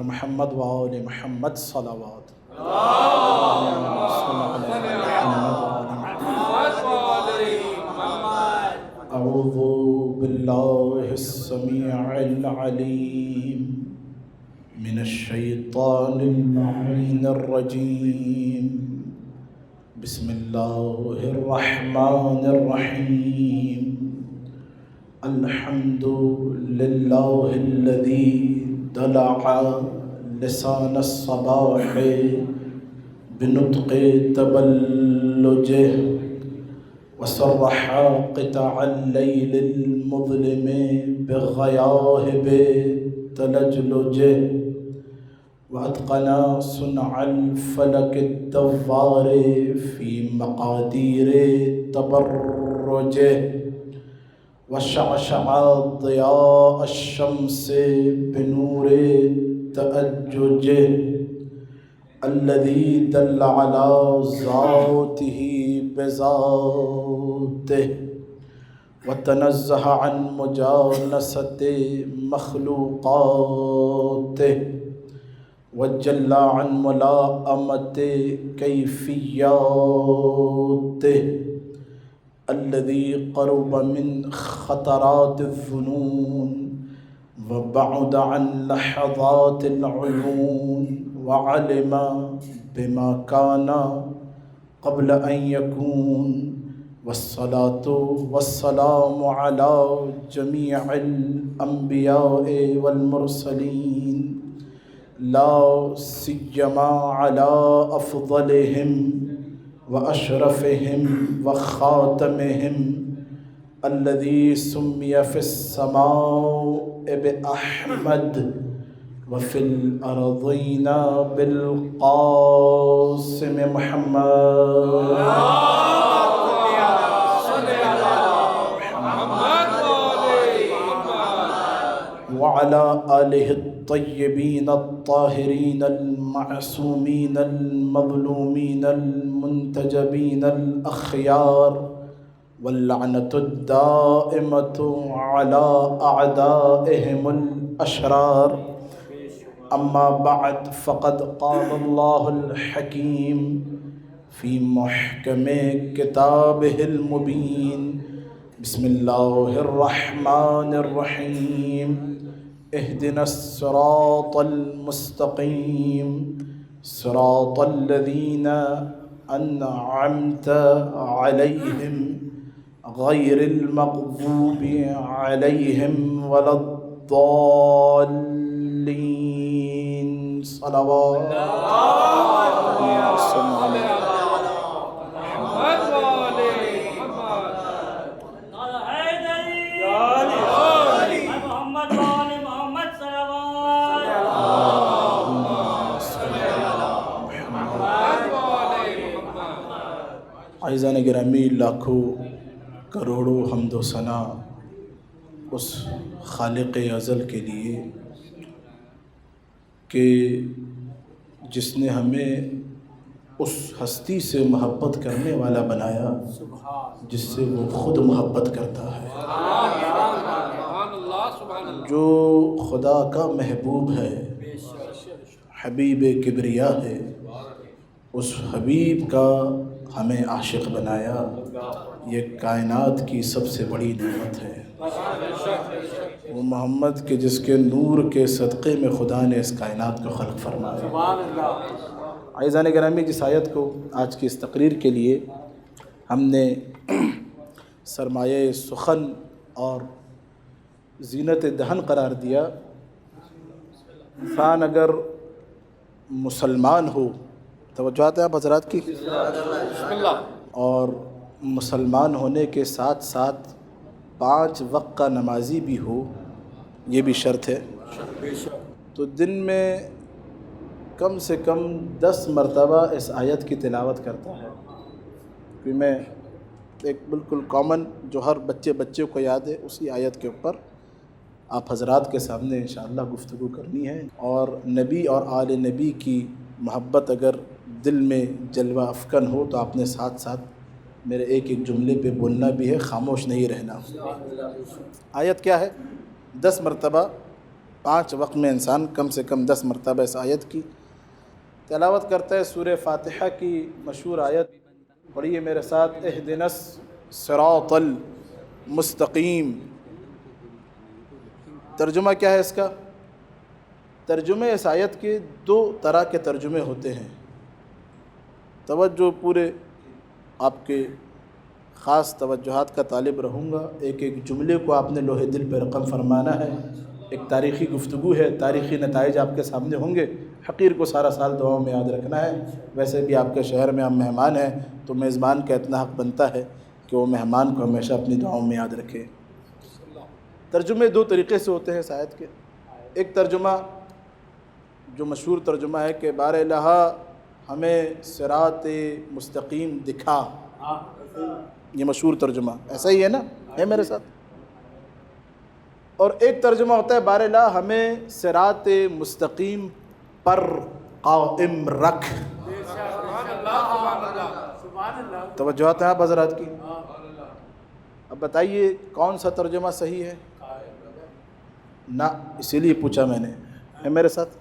محمد وآل محمد صلوات. أعوذ بالله السميع العليم من الشيطان اللعين الرجيم. بسم الله الرحمن الرحيم. الحمد لله الذي دلع لسان الصباح بنطق تبلجه وصرح قطع الليل المظلم بغياهب تلجلجه وأتقن صنع الفلك الدوار في مقادير تبرجه وشعشع ضياء الشمس بنور تأججه الذي دل على ذاته بذاته وتنزه عن مجانسة مخلوقاته وجل عن ملائمة كيفياته الذي قرب من خطرات الظنون وبعد عن لحظات العيون وعلم بما كان قبل أن يكون. والصلاة والسلام على جميع الأنبياء والمرسلين لا سيما على أفضلهم وأشرفهم وخاتمهم الذي سمي في السماء بأحمد وفي الأرضين بالقاسم محمد وعلى آله الطيبين الطاهرين المعصومين المظلومين المنتجبين الأخيار واللعنة الدائمة على أعدائهم الأشرار. أما بعد فقد قال الله الحكيم في محكم كتابه المبين. بسم الله الرحمن الرحيم. اهدنا الصراط المستقيم صراط الذين أنعمت عليهم غير المغضوب عليهم ولا الضالين. صلوات عزیزان گرامی، لاکھوں کروڑوں حمد و ثنا اس خالق ازل کے لیے کہ جس نے ہمیں اس ہستی سے محبت کرنے والا بنایا جس سے وہ خود محبت کرتا ہے، جو خدا کا محبوب ہے، حبیب کبریا ہے. اس حبیب کا ہمیں عاشق بنایا، یہ کائنات کی سب سے بڑی نعمت ہے. وہ محمد کے جس کے نور کے صدقے میں خدا نے اس کائنات کو خلق فرمایا. عزیزان گرامی، جس آیت کو آج کی اس تقریر کے لیے ہم نے سرمایہ سخن اور زینت دہن قرار دیا، انسان اگر مسلمان ہو، توجہات ہیں آپ حضرات کی، اور مسلمان ہونے کے ساتھ ساتھ 5 وقت کا نمازی بھی ہو، یہ بھی شرط ہے، تو دن میں کم سے کم 10 مرتبہ اس آیت کی تلاوت کرتا ہے. کہ میں ایک بالکل کامن جو ہر بچے کو یاد ہے، اسی آیت کے اوپر آپ حضرات کے سامنے انشاءاللہ گفتگو کرنی ہے. اور نبی اور آل نبی کی محبت اگر دل میں جلوہ افکن ہو تو آپ نے ساتھ ساتھ میرے ایک جملے پہ بولنا بھی ہے، خاموش نہیں رہنا. آیت کیا ہے؟ 10 مرتبہ 5 وقت میں انسان کم سے کم 10 مرتبہ اس آیت کی تلاوت کرتا ہے۔ سورہ فاتحہ کی مشہور آیت پڑھیے میرے ساتھ، اہدنا الصراط المستقیم۔ ترجمہ کیا ہے اس کا؟ ترجمے اس آیت کے 2 طرح کے ترجمے ہوتے ہیں۔ توجہ پورے آپ کے خاص توجہات کا طالب رہوں گا، ایک ایک جملے کو آپ نے لوح دل پہ رقم فرمانا ہے۔ ایک تاریخی گفتگو ہے، تاریخی نتائج آپ کے سامنے ہوں گے۔ حقیر کو سارا سال دعاؤں میں یاد رکھنا ہے۔ ویسے بھی آپ کے شہر میں ہم مہمان ہیں تو میزبان کا اتنا حق بنتا ہے کہ وہ مہمان کو ہمیشہ اپنی دعاؤں میں یاد رکھے۔ ترجمے 2 طریقے سے ہوتے ہیں اس آیت کے۔ ایک ترجمہ جو مشہور ترجمہ ہے کہ بار الہ ہمیں صراط مستقیم دکھا، یہ مشہور ترجمہ ایسا ہی ہے نا، ہے میرے ساتھ؟ اور ایک ترجمہ ہوتا ہے بار الہ ہمیں صراط مستقیم پر قائم رکھ۔ توجہات ہیں آپ حضرات کی؟ اب بتائیے کون سا ترجمہ صحیح ہے؟ نہ، اسی لیے پوچھا میں نے، ہے میرے ساتھ؟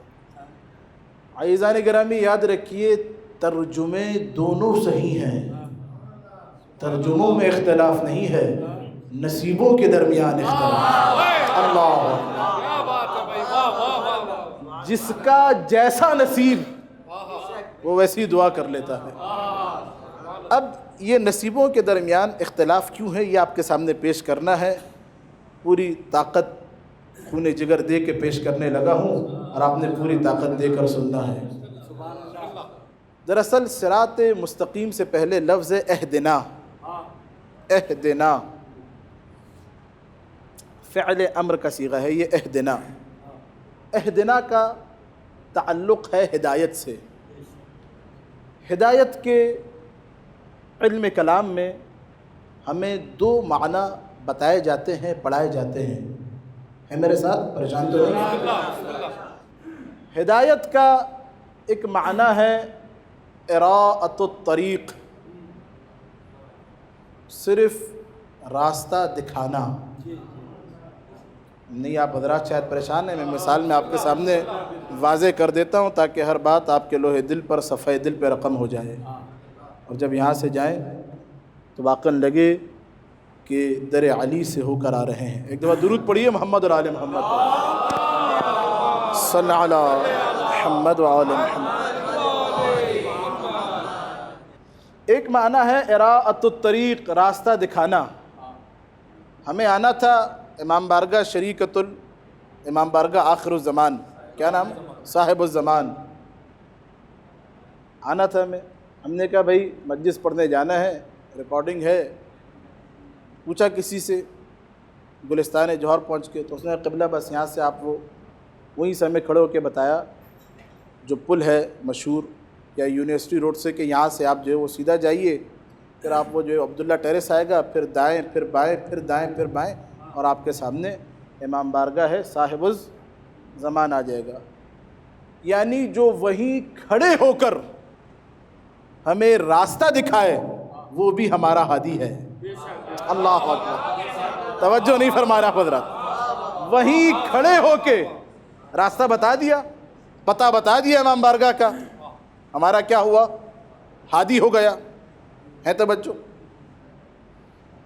عزیزان گرامی یاد رکھیے ترجمے دونوں صحیح ہیں، ترجموں میں اختلاف نہیں ہے، نصیبوں کے درمیان اختلاف۔ اللہ، جس کا جیسا نصیب وہ ویسی دعا کر لیتا ہے۔ اب یہ نصیبوں کے درمیان اختلاف کیوں ہے یہ آپ کے سامنے پیش کرنا ہے۔ پوری طاقت خون جگر دے کے پیش کرنے لگا ہوں اور آپ نے پوری طاقت دے کر سننا ہے۔ دراصل صراط مستقیم سے پہلے لفظ ہے اہدنا۔ اہدنا فعل امر کا صیغہ ہے یہ اہدنا۔ اہدنا کا تعلق ہے ہدایت سے۔ ہدایت کے علم کلام میں ہمیں 2 معنی بتائے جاتے ہیں، پڑھائے جاتے ہیں، ہے میرے ساتھ؟ پریشان تو نہیں؟ ہدایت کا ایک معنی ہے اراءۃ الطریق، صرف راستہ دکھانا۔ نہیں آپ حضرات شاید پریشان ہیں، میں مثال میں آپ کے سامنے واضح کر دیتا ہوں تاکہ ہر بات آپ کے لوح دل پر صفحہ دل پہ رقم ہو جائے، اور جب یہاں سے جائیں تو واقعاً لگے کہ در علی سے ہو کر آ رہے ہیں۔ ایک دفعہ درود پڑھیے محمد اور آل محمد، صلی علی محمد و آل محمد۔ ایک معنی ہے اراءۃ الطریق، راستہ دکھانا۔ ہمیں آنا تھا امام بارگاہ امام بارگاہ آخر الزمان، کیا نام؟ صاحب الزمان، آنا تھا ہمیں۔ ہم نے کہا بھائی مجلس پڑھنے جانا ہے، ریکارڈنگ ہے۔ پوچھا کسی سے، گلستان جوہر پہنچ کے، تو اس نے قبلہ بس یہاں سے آپ وہیں سے ہمیں کھڑے ہو کے بتایا جو پل ہے مشہور یا یونیورسٹی روڈ سے، کہ یہاں سے آپ جو ہے وہ سیدھا جائیے، پھر آپ وہ جو ہے عبداللہ ٹیرس آئے گا، پھر دائیں پھر بائیں پھر دائیں پھر بائیں، اور آپ کے سامنے امام بارگاہ ہے صاحب الزمان آ جائے گا۔ یعنی جو وہیں کھڑے ہو کر ہمیں راستہ دکھائے وہ بھی ہمارا ہادی ہے۔ اللہ اکبر، توجہ نہیں فرما رہا حضرات؟ وہیں کھڑے ہو کے راستہ بتا دیا، پتہ بتا دیا امام بارگاہ کا، ہمارا کیا ہوا؟ ہادی ہو گیا ہے۔ توجہ۔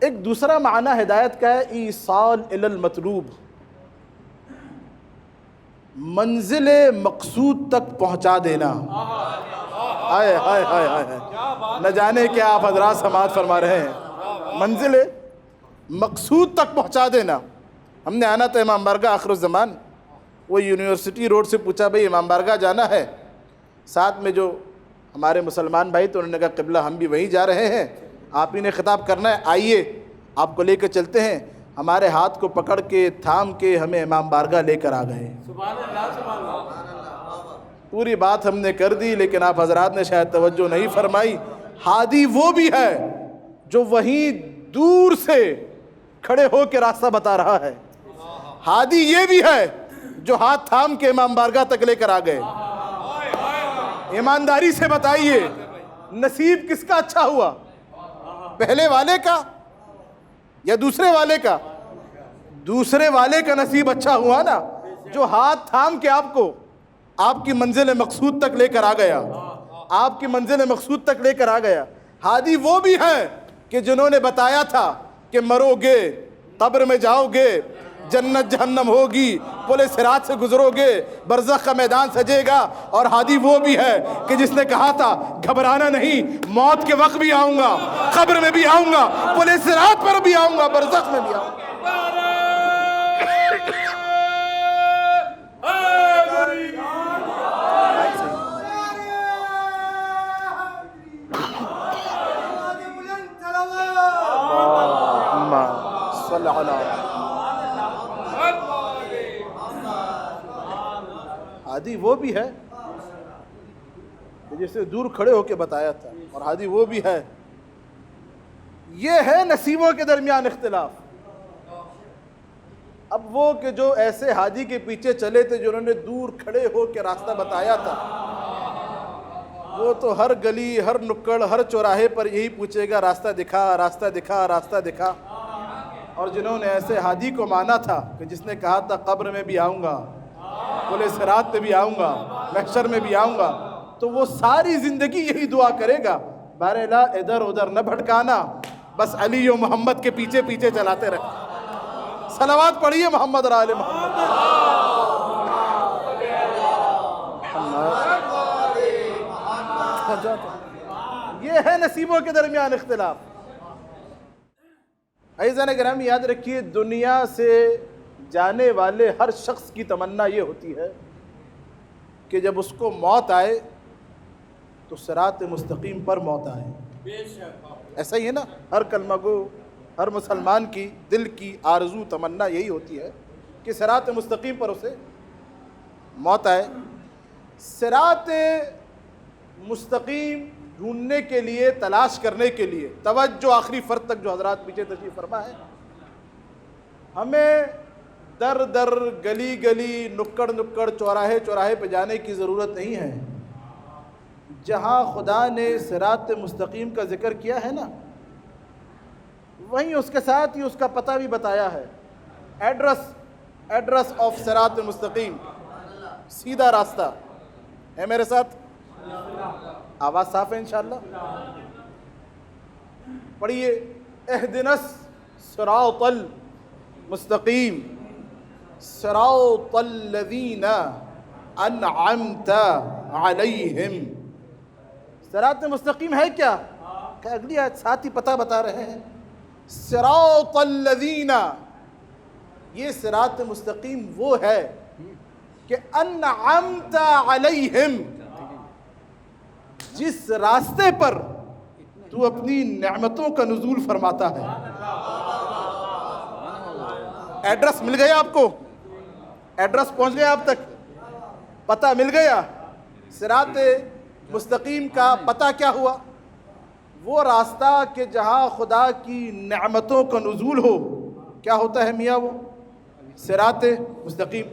ایک دوسرا معنی ہدایت کا ہے ایصال الی المطلوب، منزل مقصود تک پہنچا دینا۔ ہائے ہائے ہائے ہائے، نہ جانے کیا آپ حضرات سماعت فرما رہے ہیں، منزل مقصود تک پہنچا دینا۔ ہم نے آنا تھا امام بارگاہ آخر الزمان، وہ یونیورسٹی روڈ سے پوچھا بھئی امام بارگاہ جانا ہے، ساتھ میں جو ہمارے مسلمان بھائی تو انہوں نے کہا قبلہ ہم بھی وہیں جا رہے ہیں، آپ ہی نے خطاب کرنا ہے، آئیے آپ کو لے کے چلتے ہیں۔ ہمارے ہاتھ کو پکڑ کے تھام کے ہمیں امام بارگاہ لے کر آ گئے۔ پوری بات ہم نے کر دی لیکن آپ حضرات نے شاید توجہ نہیں فرمائی۔ ہادی وہ بھی ہے جو وہیں دور سے کھڑے ہو کے راستہ بتا رہا ہے، ہادی یہ بھی ہے جو ہاتھ تھام کے امام بارگاہ تک لے کر آ گئے۔ ایمانداری سے بتائیے نصیب کس کا اچھا ہوا، پہلے والے کا یا دوسرے والے کا؟ دوسرے والے کا نصیب اچھا ہوا نا، جو ہاتھ تھام کے آپ کو آپ کی منزل مقصود تک لے کر آ گیا، آپ کی منزل مقصود تک لے کر آ گیا۔ ہادی وہ بھی ہیں کہ جنہوں نے بتایا تھا کہ مرو گے، قبر میں جاؤ گے، جنت جہنم ہوگی، پل صراط سے گزرو گے، برزخ کا میدان سجے گا۔ اور ہادی وہ بھی ہے کہ جس نے کہا تھا گھبرانا نہیں، موت کے وقت بھی آؤں گا، قبر میں بھی آؤں گا، پل صراط پر بھی آؤں گا، برزخ میں بھی آؤں گا۔ صلی اللہ علیہ ہادی وہ بھی ہے کہ جسے دور کھڑے ہو کے بتایا تھا، اور ہادی وہ بھی ہے۔ یہ ہے نصیبوں کے درمیان اختلاف۔ اب وہ کہ جو ایسے ہادی کے پیچھے چلے تھے جنہوں نے دور کھڑے ہو کے راستہ بتایا تھا، وہ تو ہر گلی، ہر نکڑ، ہر چوراہے پر یہی پوچھے گا راستہ دکھا، راستہ دکھا، راستہ دکھا۔ اور جنہوں نے ایسے ہادی کو مانا تھا کہ جس نے کہا تھا قبر میں بھی آؤں گا، پل صراط پہ بھی آؤں گا، محشر میں بھی آؤں گا، تو وہ ساری زندگی یہی دعا کرے گا، بہرحال ادھر ادھر نہ بھٹکانا، بس علی و محمد کے پیچھے پیچھے چلاتے رہے۔ صلوات پڑھیے محمد اور آل محمد۔ یہ ہے نصیبوں کے درمیان اختلاف۔ عزیزان گرامی یاد رکھیے، دنیا سے جانے والے ہر شخص کی تمنا یہ ہوتی ہے کہ جب اس کو موت آئے تو صراط مستقیم پر موت آئے۔ ایسا ہی ہے نا، ہر کلمہ گو، ہر مسلمان کی دل کی آرزو تمنا یہی ہوتی ہے کہ صراط مستقیم پر اسے موت آئے۔ صراط مستقیم ڈھونڈنے کے لیے، تلاش کرنے کے لیے، توجہ آخری فرد تک جو حضرات پیچھے تشریف فرما ہے، ہمیں در در، گلی گلی، نکڑ نکڑ، چوراہے چوراہے پہ جانے کی ضرورت نہیں ہے۔ جہاں خدا نے صراط مستقیم کا ذکر کیا ہے نا، وہیں اس کے ساتھ ہی اس کا پتہ بھی بتایا ہے۔ ایڈریس آف صراط مستقیم، سیدھا راستہ ہے۔ میرے ساتھ آواز صاف ہے انشاءاللہ؟ پڑھیے، اہدنا الصراط المستقیم صراط الذین انعمت علیہم۔ صراط مستقیم ہے کیا؟ کہ اگلی آیت ساتھ ہی پتہ بتا رہے ہیں، صراط الذین، یہ صراط مستقیم وہ ہے کہ انعمت علیہم، جس راستے پر تو اپنی نعمتوں کا نزول فرماتا ہے۔ ایڈریس مل گیا آپ کو؟ ایڈریس پہنچ گیا آپ تک؟ پتہ مل گیا؟ صراط مستقیم کا پتہ کیا ہوا؟ وہ راستہ کہ جہاں خدا کی نعمتوں کا نزول ہو، کیا ہوتا ہے میاں؟ وہ صراط مستقیم۔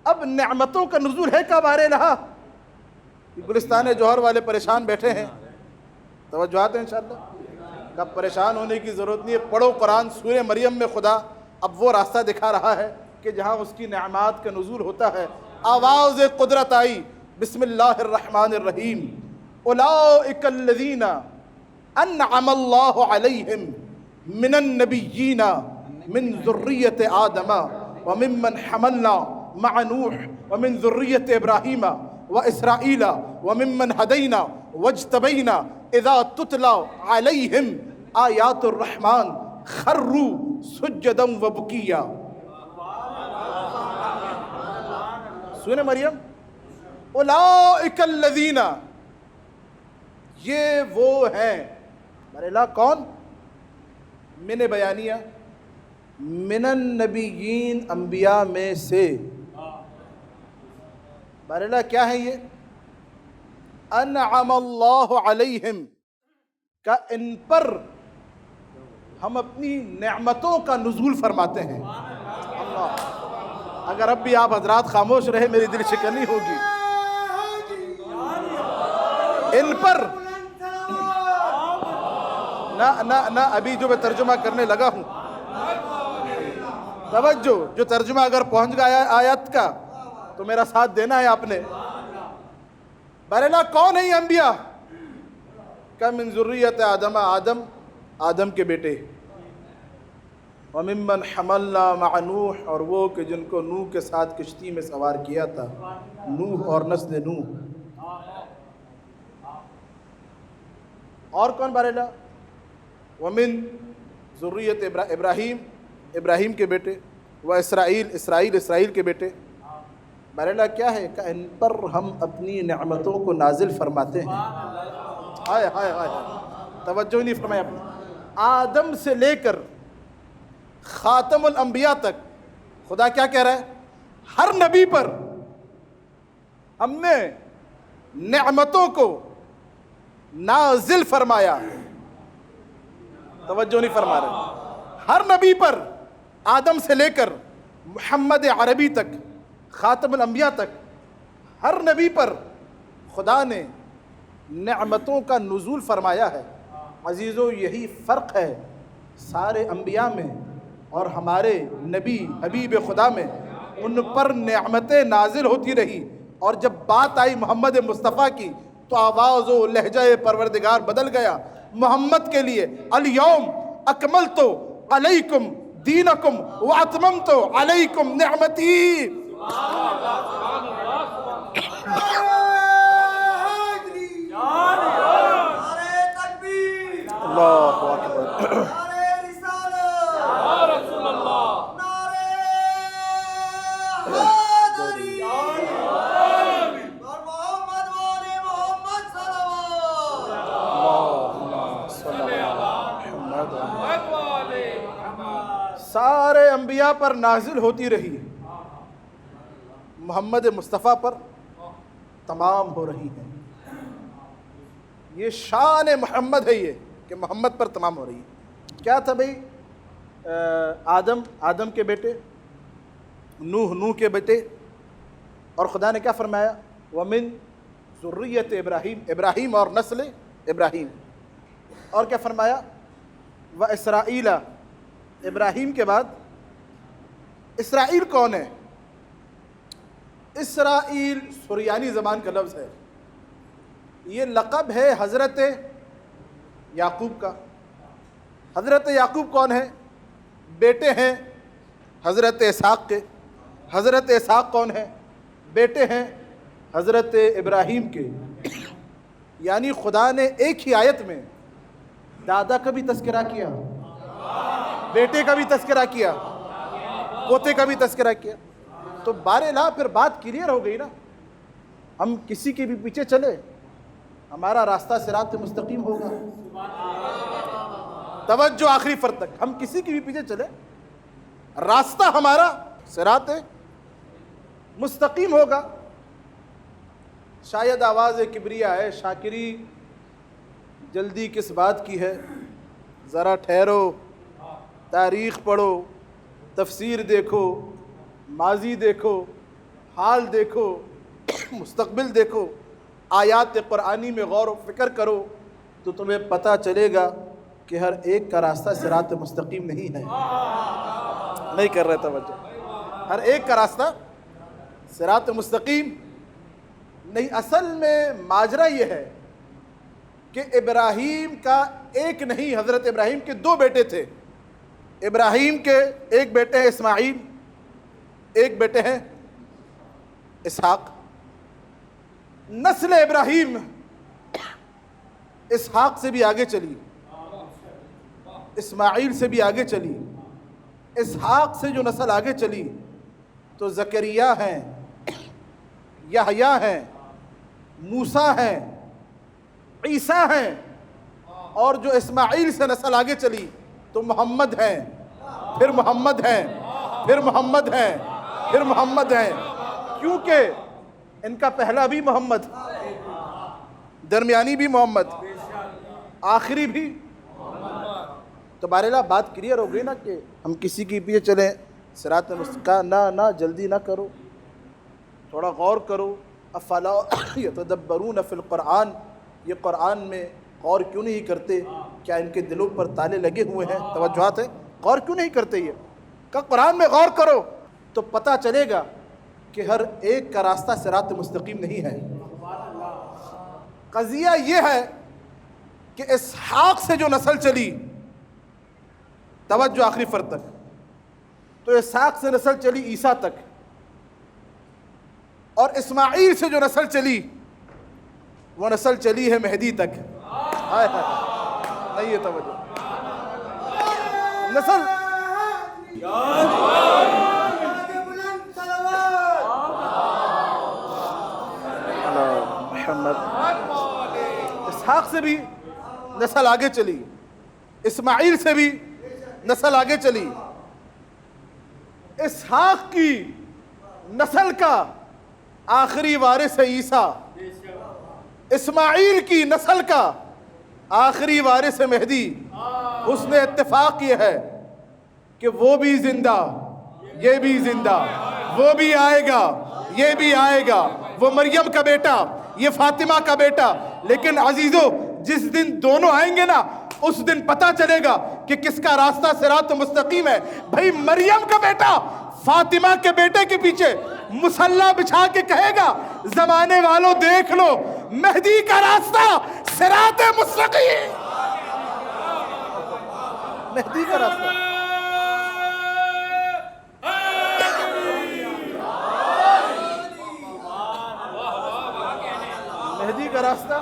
اب نعمتوں کا نزول ہے کب آ رہا؟ گلستان جوہر والے پریشان بیٹھے ہیں، توجہات ہیں انشاءاللہ، کب پریشان ہونے کی ضرورت نہیں ہے۔ پڑھو قرآن، سورہ مریم میں خدا اب وہ راستہ دکھا رہا ہے کہ جہاں اس کی نعمات کا نزول ہوتا ہے۔ آواز قدرت آئی، بسم اللہ الرحمن الرحیم، اولئک الذین انعم اللہ علیہم من النبیین من ذریۃ آدم وممن حملنا مع نوح ومن ذریۃ ابراہیم وإسرائیل وممن ہدینا واجتبینا اذا تتلی علیہم آیات الرحمن خروا سجدا وبکیا۔ سورہ مریم، اولئک الذین، یہ وہ ہیں، بہرحال کون؟ من بیانیہ، من النبیین، انبیاء میں سے۔ بہرحال کیا ہے یہ؟ انعم اللہ علیہم، کا ان پر ہم اپنی نعمتوں کا نزول فرماتے ہیں۔ اللہ، اگر اب بھی آپ حضرات خاموش رہے میری دل شکنی ہوگی۔ ان پر نہ ابھی جو میں ترجمہ کرنے لگا ہوں، توجہ، جو ترجمہ اگر پہنچ گیا آیت کا تو میرا ساتھ دینا ہے آپ نے. بہرحال کون ہے یہ انبیاء؟ کہ من ذریت آدم، آدم کے بیٹے. وَمِمَّنْ حَمَلْنَا مَعَ نُوحٍ، اور وہ کہ جن کو نوح کے ساتھ کشتی میں سوار کیا تھا، نوح اور نسل نوح. اور کون بہرحال؟ وَمِن ذریت ابراہیم، ابراہیم کے بیٹے. وَإِسرائیل، اسرائیل کے بیٹے. بہرحال کیا ہے کہ ان پر ہم اپنی نعمتوں کو نازل فرماتے ہیں. ہائے ہائے ہائے، توجہ نہیں فرمایا آپ نے. آدم سے لے کر خاتم الانبیاء تک خدا کیا کہہ رہا ہے؟ ہر نبی پر ہم نے نعمتوں کو نازل فرمایا. توجہ نہیں فرما رہے. ہر نبی پر، آدم سے لے کر محمد عربی تک، خاتم الانبیاء تک، ہر نبی پر خدا نے نعمتوں کا نزول فرمایا ہے. عزیزو، یہی فرق ہے سارے انبیاء میں اور ہمارے نبی حبیب خدا میں. ان پر نعمتیں نازل ہوتی رہی، اور جب بات آئی محمد مصطفیٰ کی تو آواز و لہجہ پروردگار بدل گیا. محمد کے لیے الیوم اکملت علیکم دینکم واتممت علیکم نعمتی. اللہ اکبر. سارے انبیاء پر نازل ہوتی رہی، محمد مصطفیٰ پر تمام ہو رہی ہیں. یہ شان محمد ہے، یہ کہ محمد پر تمام ہو رہی ہے. کیا تھا بھئی؟ آدم کے بیٹے، نوح کے بیٹے. اور خدا نے کیا فرمایا؟ وَمِن ذریت ابراہیم، ابراہیم اور نسل ابراہیم. اور کیا فرمایا؟ وَإِسرائیل، ابراہیم کے بعد اسرائیل کون ہے؟ اسرائیل سریانی زبان کا لفظ ہے. یہ لقب ہے حضرت یعقوب کا. حضرت یعقوب کون ہے؟ بیٹے ہیں حضرت اسحاق کے. حضرت اسحاق کون ہے؟ بیٹے ہیں حضرت ابراہیم کے. یعنی خدا نے ایک ہی آیت میں دادا کا بھی تذکرہ کیا، بیٹے کا بھی تذکرہ کیا، پوتے کا بھی تذکرہ کیا. تو بارہا پھر بات کلیئر ہو گئی نا. ہم کسی کے بھی پیچھے چلے، ہمارا راستہ صراط مستقیم ہوگا. توجہ آخری فرد تک. ہم کسی کے بھی پیچھے چلے، راستہ ہمارا صراط مستقیم ہوگا. شاید آواز کبریا ہے، شاکری جلدی کس بات کی ہے؟ ذرا ٹھہرو، تاریخ پڑھو، تفسیر دیکھو، ماضی دیکھو، حال دیکھو، مستقبل دیکھو، آیات قرآنی میں غور و فکر کرو تو تمہیں پتہ چلے گا کہ ہر ایک کا راستہ صراط مستقیم نہیں ہے. نہیں کر رہے توجہ. ہر ایک کا راستہ صراط مستقیم نہیں. اصل میں ماجرا یہ ہے کہ ابراہیم کا ایک نہیں، حضرت ابراہیم کے دو بیٹے تھے. ابراہیم کے ایک بیٹے ہیں اسماعیل، ایک بیٹے ہیں اسحاق. نسل ابراہیم اسحاق سے بھی آگے چلی، اسماعیل سے بھی آگے چلی. اسحاق سے جو نسل آگے چلی تو زکریا ہیں، یحییٰ ہیں، موسیٰ ہیں، عیسیٰ ہیں. اور جو اسماعیل سے نسل آگے چلی تو محمد ہیں، پھر محمد ہیں، پھر محمد ہیں، پھر محمد ہیں. کیونکہ ان کا پہلا بھی محمد، درمیانی بھی محمد، آخری بھی. تو بہرحال بات کلیئر ہو گئی نا کہ ہم کسی کی پیچھے چلیں صراط مستقیم. نہ جلدی نہ کرو، تھوڑا غور کرو. افلا یتدبرون فی القرآن، یہ قرآن میں غور کیوں نہیں کرتے؟ کیا ان کے دلوں پر تالے لگے ہوئے ہیں؟ توجہات ہیں، غور کیوں نہیں کرتے؟ یہ کہ قرآن میں غور کرو تو پتہ چلے گا کہ ہر ایک کا راستہ صراط مستقیم نہیں ہے۔ قضیہ یہ ہے کہ اسحاق سے جو نسل چلی، توجہ آخری فرد تک، تو اسحاق سے نسل چلی عیسیٰ تک، اور اسماعیل سے جو نسل چلی وہ نسل چلی ہے مہدی تک۔ ہائے ہائے، نہیں ہے توجہ نسل محمد۔ اسحاق سے بھی نسل آگے چلی، اسماعیل سے بھی نسل آگے چلی۔ اسحاق کی نسل کا آخری وارث ہے عیسیٰ، اسماعیل کی نسل کا آخری وارث ہے مہدی۔ اس نے اتفاق یہ ہے کہ وہ بھی زندہ، یہ بھی زندہ، وہ بھی آئے گا، یہ بھی آئے گا، وہ مریم کا بیٹا، یہ فاطمہ کا بیٹا۔ لیکن عزیزو، جس دن دونوں آئیں گے نا، اس دن پتہ چلے گا کہ کس کا راستہ صراط مستقیم ہے۔ بھائی مریم کا بیٹا فاطمہ کے بیٹے کے پیچھے مصلی بچھا کے کہے گا زمانے والوں دیکھ لو، مہدی کا راستہ صراط مستقیم، مہدی کا راستہ۔ مہدی کا راستہ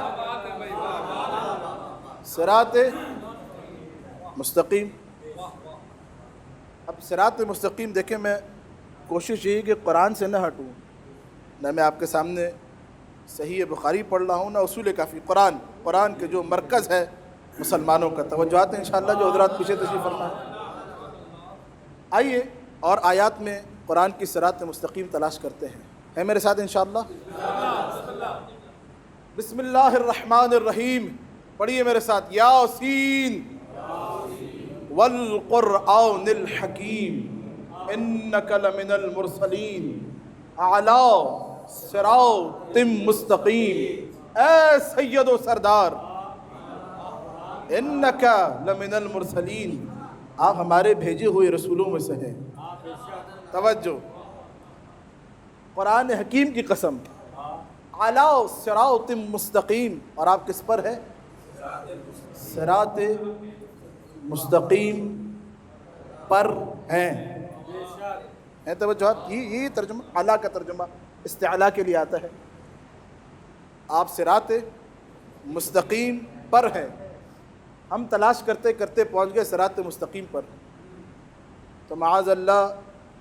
صراط مستقیم۔ اب صراط مستقیم دیکھیں، میں کوشش یہی کہ قرآن سے نہ ہٹوں، نہ میں آپ کے سامنے صحیح بخاری پڑھ رہا ہوں، نہ اصول کافی، قرآن کے جو مرکز ہے مسلمانوں کا۔ توجہات ہیں انشاءاللہ جو حضرات پیچھے تشریف فرما۔ آئیے اور آیات میں قرآن کی صراط مستقیم تلاش کرتے ہیں۔ ہے میرے ساتھ انشاءاللہ؟ بسم اللہ الرحمن الرحیم، پڑھیے میرے ساتھ۔ یاسین والقرآن الحکیم انک لمن المرسلین اعلی صراط مستقیم۔ اے سید و سردار، انک لمن المرسلین، آپ ہمارے بھیجے ہوئے رسولوں میں سے ہیں۔ توجہ، قرآن حکیم کی قسم، اعلی صراط مستقیم، اور آپ کس پر ہے؟ صراط مستقیم پر ہیں۔ توجہات، یہ ترجمہ اعلیٰ کا ترجمہ استعلاء کے لیے آتا ہے۔ آپ صراط مستقیم پر ہیں۔ ہم تلاش کرتے کرتے پہنچ گئے صراط مستقیم پر، تو معاذ اللہ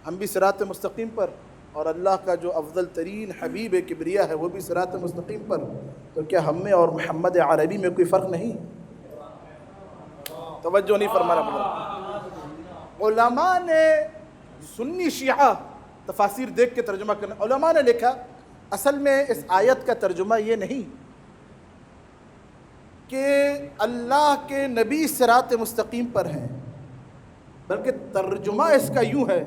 ہم بھی صراط مستقیم پر، اور اللہ کا جو افضل ترین حبیب کبریا ہے وہ بھی صراط مستقیم پر، تو کیا ہم میں اور محمد عربی میں کوئی فرق نہیں؟ توجہ نہیں فرمانا پڑا۔ علماء نے، سنی شیعہ تفاسیر دیکھ کے ترجمہ کرنا، علماء نے لکھا اصل میں اس آیت کا ترجمہ یہ نہیں کہ اللہ کے نبی صراط مستقیم پر ہیں، بلکہ ترجمہ اس کا یوں ہے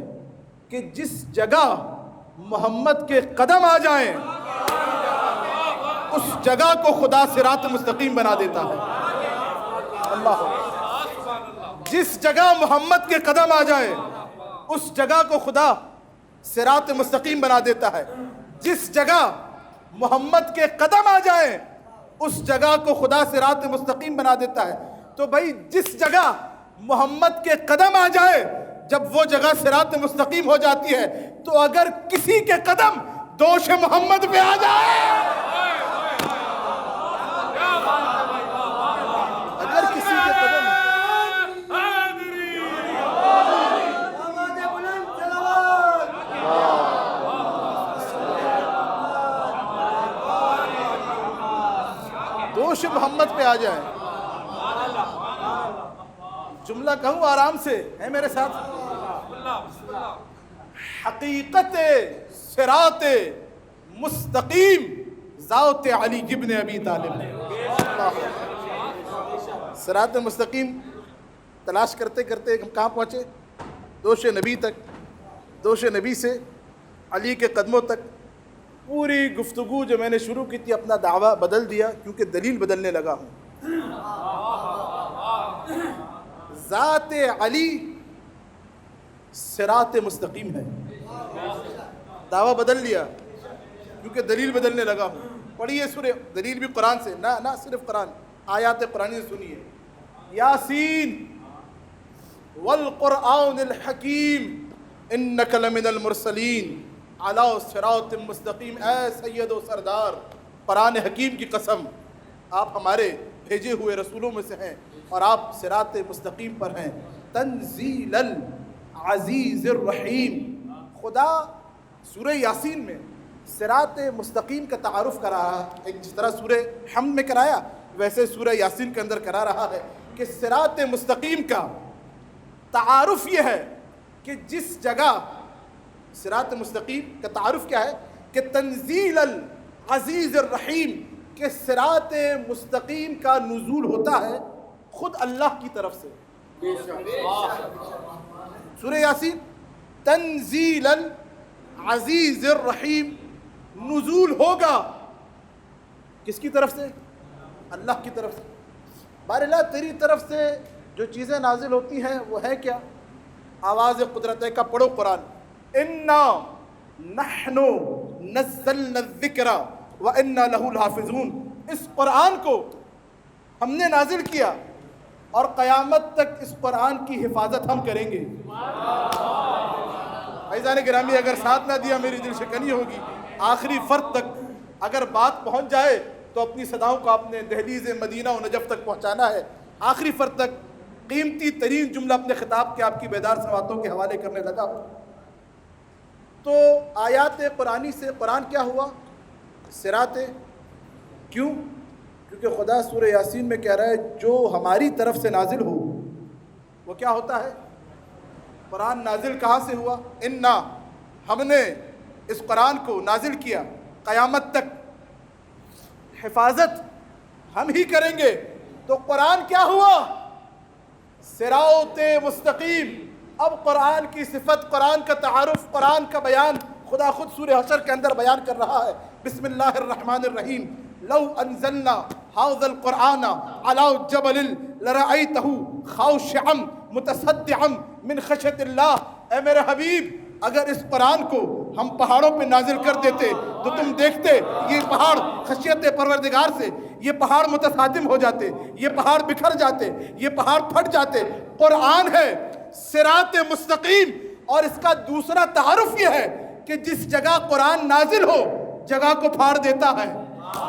کہ جس جگہ محمد کے قدم آ جائیں اس جگہ کو خدا صراط مستقیم بنا دیتا ہے۔ اللہ، جس جگہ محمد کے قدم آ جائیں اس جگہ کو خدا صراط مستقیم بنا دیتا ہے۔ جس جگہ محمد کے قدم آ جائیں اس جگہ کو خدا صراط مستقیم بنا دیتا ہے۔ تو بھائی جس جگہ محمد کے قدم آ جائے، جب وہ جگہ صراط مستقیم ہو جاتی ہے، تو اگر کسی کے قدم دوش محمد پہ آ جائے، اگر کسی کے قدم دوش محمد پہ آ جائے، جملہ کہوں آرام سے، ہے میرے ساتھ؟ حقیقت صراط مستقیم ذات علی ابن ابی طالب۔ صراط مستقیم تلاش کرتے کرتے ہم کہاں پہنچے؟ دوش نبی تک، دوش نبی سے علی کے قدموں تک۔ پوری گفتگو جو میں نے شروع کی تھی اپنا دعویٰ بدل دیا کیونکہ دلیل بدلنے لگا ہوں۔ ذات علی صراط مستقیم ہے۔ دعویٰ بدل لیا کیونکہ دلیل بدلنے لگا ہوں. پڑھیے سورہ, دلیل بھی قرآن سے, نہ صرف قرآن, آیات قرآنی سے سنیے. یاسین والقرآن الحکیم انک لمن المرسلین علی صراط مستقیم. اے سید و سردار, قرآن حکیم کی قسم, آپ ہمارے بھیجے ہوئے رسولوں میں سے ہیں اور آپ صراط مستقیم پر ہیں. تنزیل العزیز الرحیم. خدا سورہ یاسین میں صراط مستقیم کا تعارف کرا رہا ہے, جس طرح سورہ حمد میں کرایا ویسے سورہ یاسین کے اندر کرا رہا ہے کہ صراط مستقیم کا تعارف یہ ہے کہ جس جگہ صراط مستقیم کا تعارف کیا ہے کہ تنزیل العزیز الرحیم, کہ صراط مستقیم کا نزول ہوتا ہے خود اللہ کی طرف سے. سورہ یاسین تنزیل العزیز الرحیم, نزول ہوگا کس کی طرف سے؟ اللہ کی طرف سے. باراللہ تیری طرف سے جو چیزیں نازل ہوتی ہیں وہ ہے کیا؟ آواز قدرت ہے. کا پڑھو قرآن. انا نحن نزلنا الذکر وانا لہ الحافظون. اس قرآن کو ہم نے نازل کیا اور قیامت تک اس قرآن کی حفاظت ہم کریں گے. عزیزان گرامی, اگر ساتھ نہ دیا میری دل شکنی ہوگی. آخری فرد تک اگر بات پہنچ جائے تو اپنی صداؤں کو آپ نے دہلیز مدینہ و نجف تک پہنچانا ہے. آخری فرد تک قیمتی ترین جملہ اپنے خطاب کے آپ کی بیدار سماعتوں کے حوالے کرنے لگا. تو آیات قرآنی سے قرآن کیا ہوا؟ صراط. کیوں؟ کیونکہ خدا سورہ یاسین میں کہہ رہا ہے جو ہماری طرف سے نازل ہو وہ کیا ہوتا ہے؟ قرآن نازل کہاں سے ہوا؟ انا, ہم نے اس قرآن کو نازل کیا, قیامت تک حفاظت ہم ہی کریں گے. تو قرآن کیا ہوا؟ صراط مستقیم. اب قرآن کی صفت, قرآن کا تعارف, قرآن کا بیان خدا خود سورہ حشر کے اندر بیان کر رہا ہے. بسم اللہ الرحمن الرحیم. لو انزلنا هذا القرآن على جبل لرأيته خاشعا متصدعا من خشیۃ اللہ. اے میرے حبیب, اگر اس قرآن کو ہم پہاڑوں پہ نازل کر دیتے تو تم دیکھتے یہ پہاڑ خشیت پروردگار سے, یہ پہاڑ متصادم ہو جاتے, یہ پہاڑ بکھر جاتے, یہ پہاڑ پھٹ جاتے. قرآن ہے صراط مستقیم. اور اس کا دوسرا تعارف یہ ہے کہ جس جگہ قرآن نازل ہو جگہ کو پھاڑ دیتا ہے,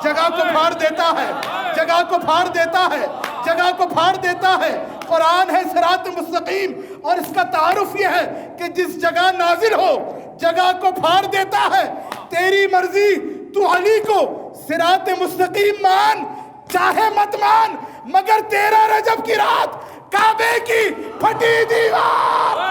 جگہ کو پھاڑ دیتا ہے, جگہ کو پھاڑ دیتا ہے, جگہ کو پھاڑ دیتا ہے. قرآن ہے صراط مستقیم. اور اس کا تعارف یہ ہے کہ جس جگہ نازل ہو جگہ کو پھاڑ دیتا ہے. تیری مرضی, تو علی کو صراط مستقیم مان چاہے مت مان, مگر 13 رجب کی رات کعبے کی پھٹی دیوار.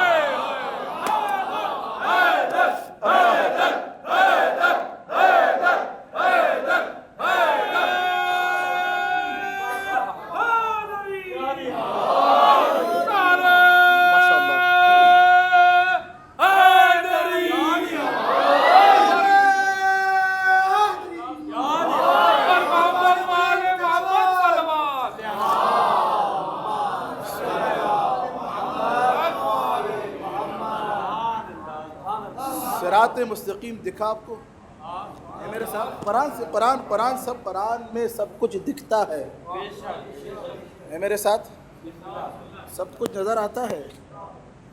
صراط مستقیم دکھا آپ کو میرے ساتھ. قرآن سے قرآن سب, قرآن میں سب کچھ دکھتا ہے. میرے ساتھ سب کچھ نظر آتا ہے,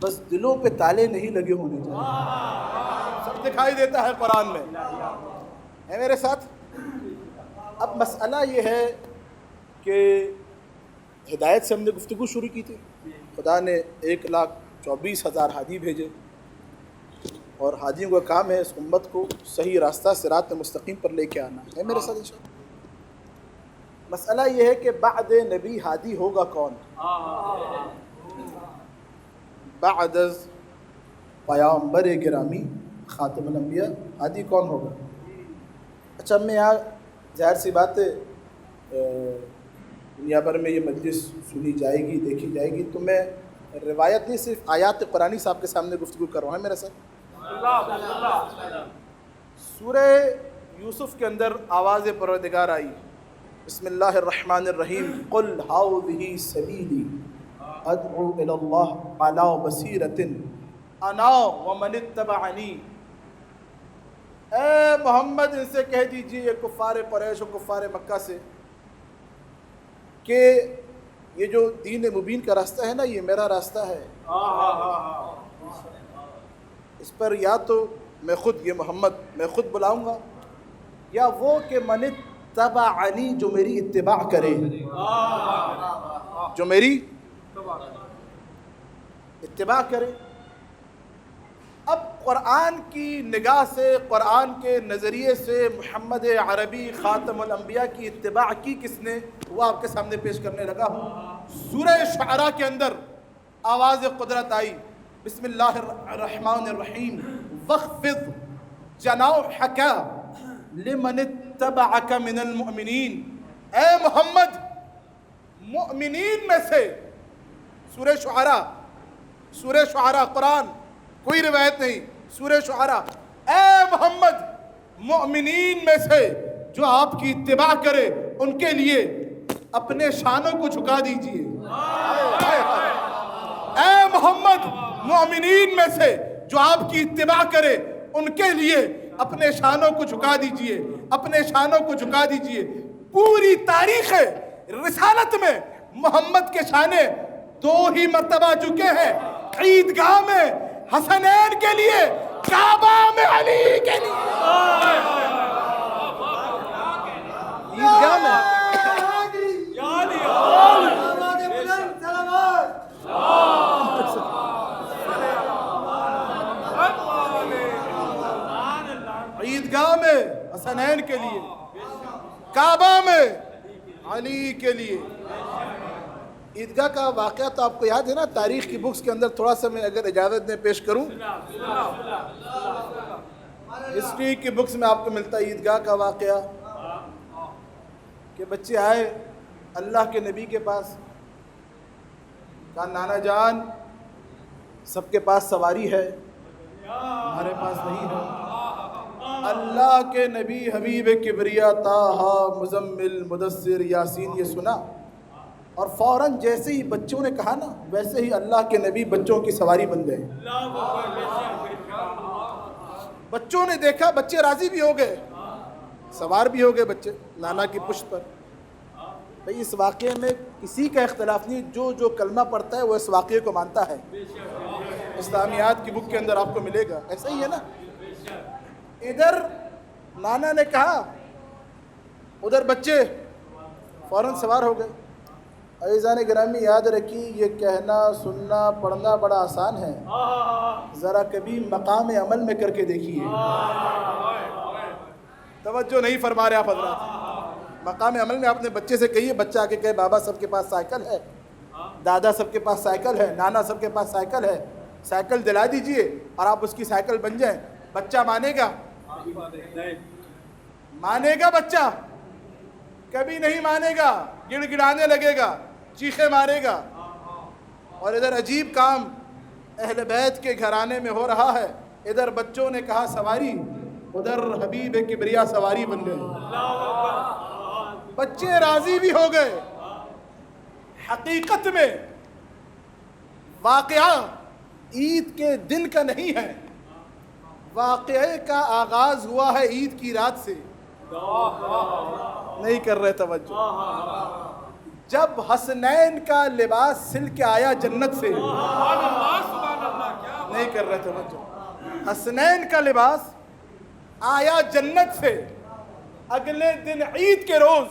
بس دلوں پہ تالے نہیں لگے ہونے چاہیے. سب دکھائی دیتا ہے قرآن میں. میرے ساتھ اب مسئلہ یہ ہے کہ ہدایت سے ہم نے گفتگو شروع کی تھی. خدا نے 1,24,000 ہادی بھیجے اور ہادیوں کا کام ہے اس امت کو صحیح راستہ صراط مستقیم پر لے کے آنا ہے. میرے ساتھ انشاءاللہ مسئلہ یہ ہے کہ بعد نبی ہادی ہوگا کون؟ بعد از پیامبر گرامی خاتم الانبیاء ہادی کون ہوگا؟ اچھا, میں یہاں ظاہر سی بات ہے دنیا بھر میں یہ مجلس سنی جائے گی, دیکھی جائے گی, تو میں روایت نہیں صرف آیات قرآنی صاحب کے سامنے گفتگو کر رہا ہوں. میرے ساتھ سورہ یوسف کے اندر آواز پروردگار آئی, بسم اللہ الرحمن الرحیم. قل هذه سبیلی ادعو الی اللہ علی بصیرۃ انا ومن اتبعنی اے محمد ان سے کہہ دیجئے یہ کفار قریش و کفار مکہ سے کہ یہ جو دین مبین کا راستہ ہے نا، یہ میرا راستہ ہے، اس پر یا تو میں خود، یہ محمد میں خود بلاؤں گا، یا وہ کہ من اتبعنی، جو میری اتباع کرے، جو میری اتباع کرے۔ اب قرآن کی نگاہ سے، قرآن کے نظریے سے محمد عربی خاتم الانبیاء کی اتباع کی کس نے، وہ آپ کے سامنے پیش کرنے لگا ہوں۔ سورہ شعراء کے اندر آواز قدرت آئی، بسم اللہ الرحمن الرحیم، وَاخْفِضْ جَنَاحَكَ لِمَنِ اتَّبَعَكَ مِنَ الْمُؤْمِنِينَ، اے محمد مؤمنین میں سے، سورہ شعراء قرآن، کوئی روایت نہیں، سورہ شعراء، اے محمد مؤمنین میں سے جو آپ کی اتباع کرے ان کے لیے اپنے شانوں کو جھکا دیجئے۔ اے محمد مومنین میں سے جو آپ کی اتباع کرے ان کے لیے اپنے شانوں کو جھکا دیجئے، اپنے شانوں کو جھکا دیجئے۔ پوری تاریخ رسالت میں محمد کے شانے 2 ہی مرتبہ جھکے ہیں، عیدگاہ میں حسنین کے لیے، کعبہ میں علی کے لیے۔ عیدگاہ میں عیدگاہ میں حسنین کے لیے، کعبہ میں علی کے لیے۔ عیدگاہ کا واقعہ تو آپ کو یاد ہے نا، تاریخ کی بکس کے اندر تھوڑا سا میں اگر اجازت دیں پیش کروں، ہسٹری کی بکس میں آپ کو ملتا ہے عیدگاہ کا واقعہ کہ بچے آئے اللہ کے نبی کے پاس، کہا نانا جان سب کے پاس سواری ہے، ہمارے پاس نہیں ہے۔ اللہ کے نبی حبیب کبریا طٰہٰ مزمل مدثر یاسین یہ سنا، اور فوراً جیسے ہی بچوں نے کہا نا، ویسے ہی اللہ کے نبی بچوں کی سواری بن گئے۔ بچوں نے دیکھا، بچے راضی بھی ہو گئے، سوار بھی ہو گئے بچے نانا کی پشت پر۔ بھئی اس واقعے میں کسی کا اختلاف نہیں، جو کلمہ پڑھتا ہے وہ اس واقعے کو مانتا ہے، اسلامیات کی بک کے اندر آپ کو ملے گا، ایسا ہی ہے نا۔ ادھر نانا نے کہا، ادھر بچے فوراً سوار ہو گئے۔ عزیزان گرامی یاد رکھی، یہ کہنا سننا پڑھنا بڑا آسان ہے، ذرا کبھی مقام عمل میں کر کے دیکھیے۔ توجہ نہیں فرما رہے آپ حضرات۔ مقام عمل میں آپ نے بچے سے کہیے، بچہ آ کے کہے بابا سب کے پاس سائیکل ہے، دادا سب کے پاس سائیکل ہے، نانا سب کے پاس سائیکل ہے، سائیکل دلا دیجئے اور آپ اس کی سائیکل بن جائیں۔ بچہ مانے گا؟ مانے گا بچہ؟ کبھی نہیں مانے گا، گڑ گڑانے لگے گا، چیخے مارے گا۔ اور ادھر عجیب کام اہل بیت کے گھرانے میں ہو رہا ہے، ادھر بچوں نے کہا سواری، ادھر حبیب کبریا سواری بن گئے۔ بچے راضی بھی ہو گئے۔ حقیقت میں واقعہ عید کے دن کا نہیں ہے، واقعے کا آغاز ہوا ہے عید کی رات سے۔ نہیں کر رہے توجہ۔ جب حسنین کا لباس سل کے آیا جنت سے، نہیں کر رہے توجہ، حسنین کا لباس آیا جنت سے، اگلے دن عید کے روز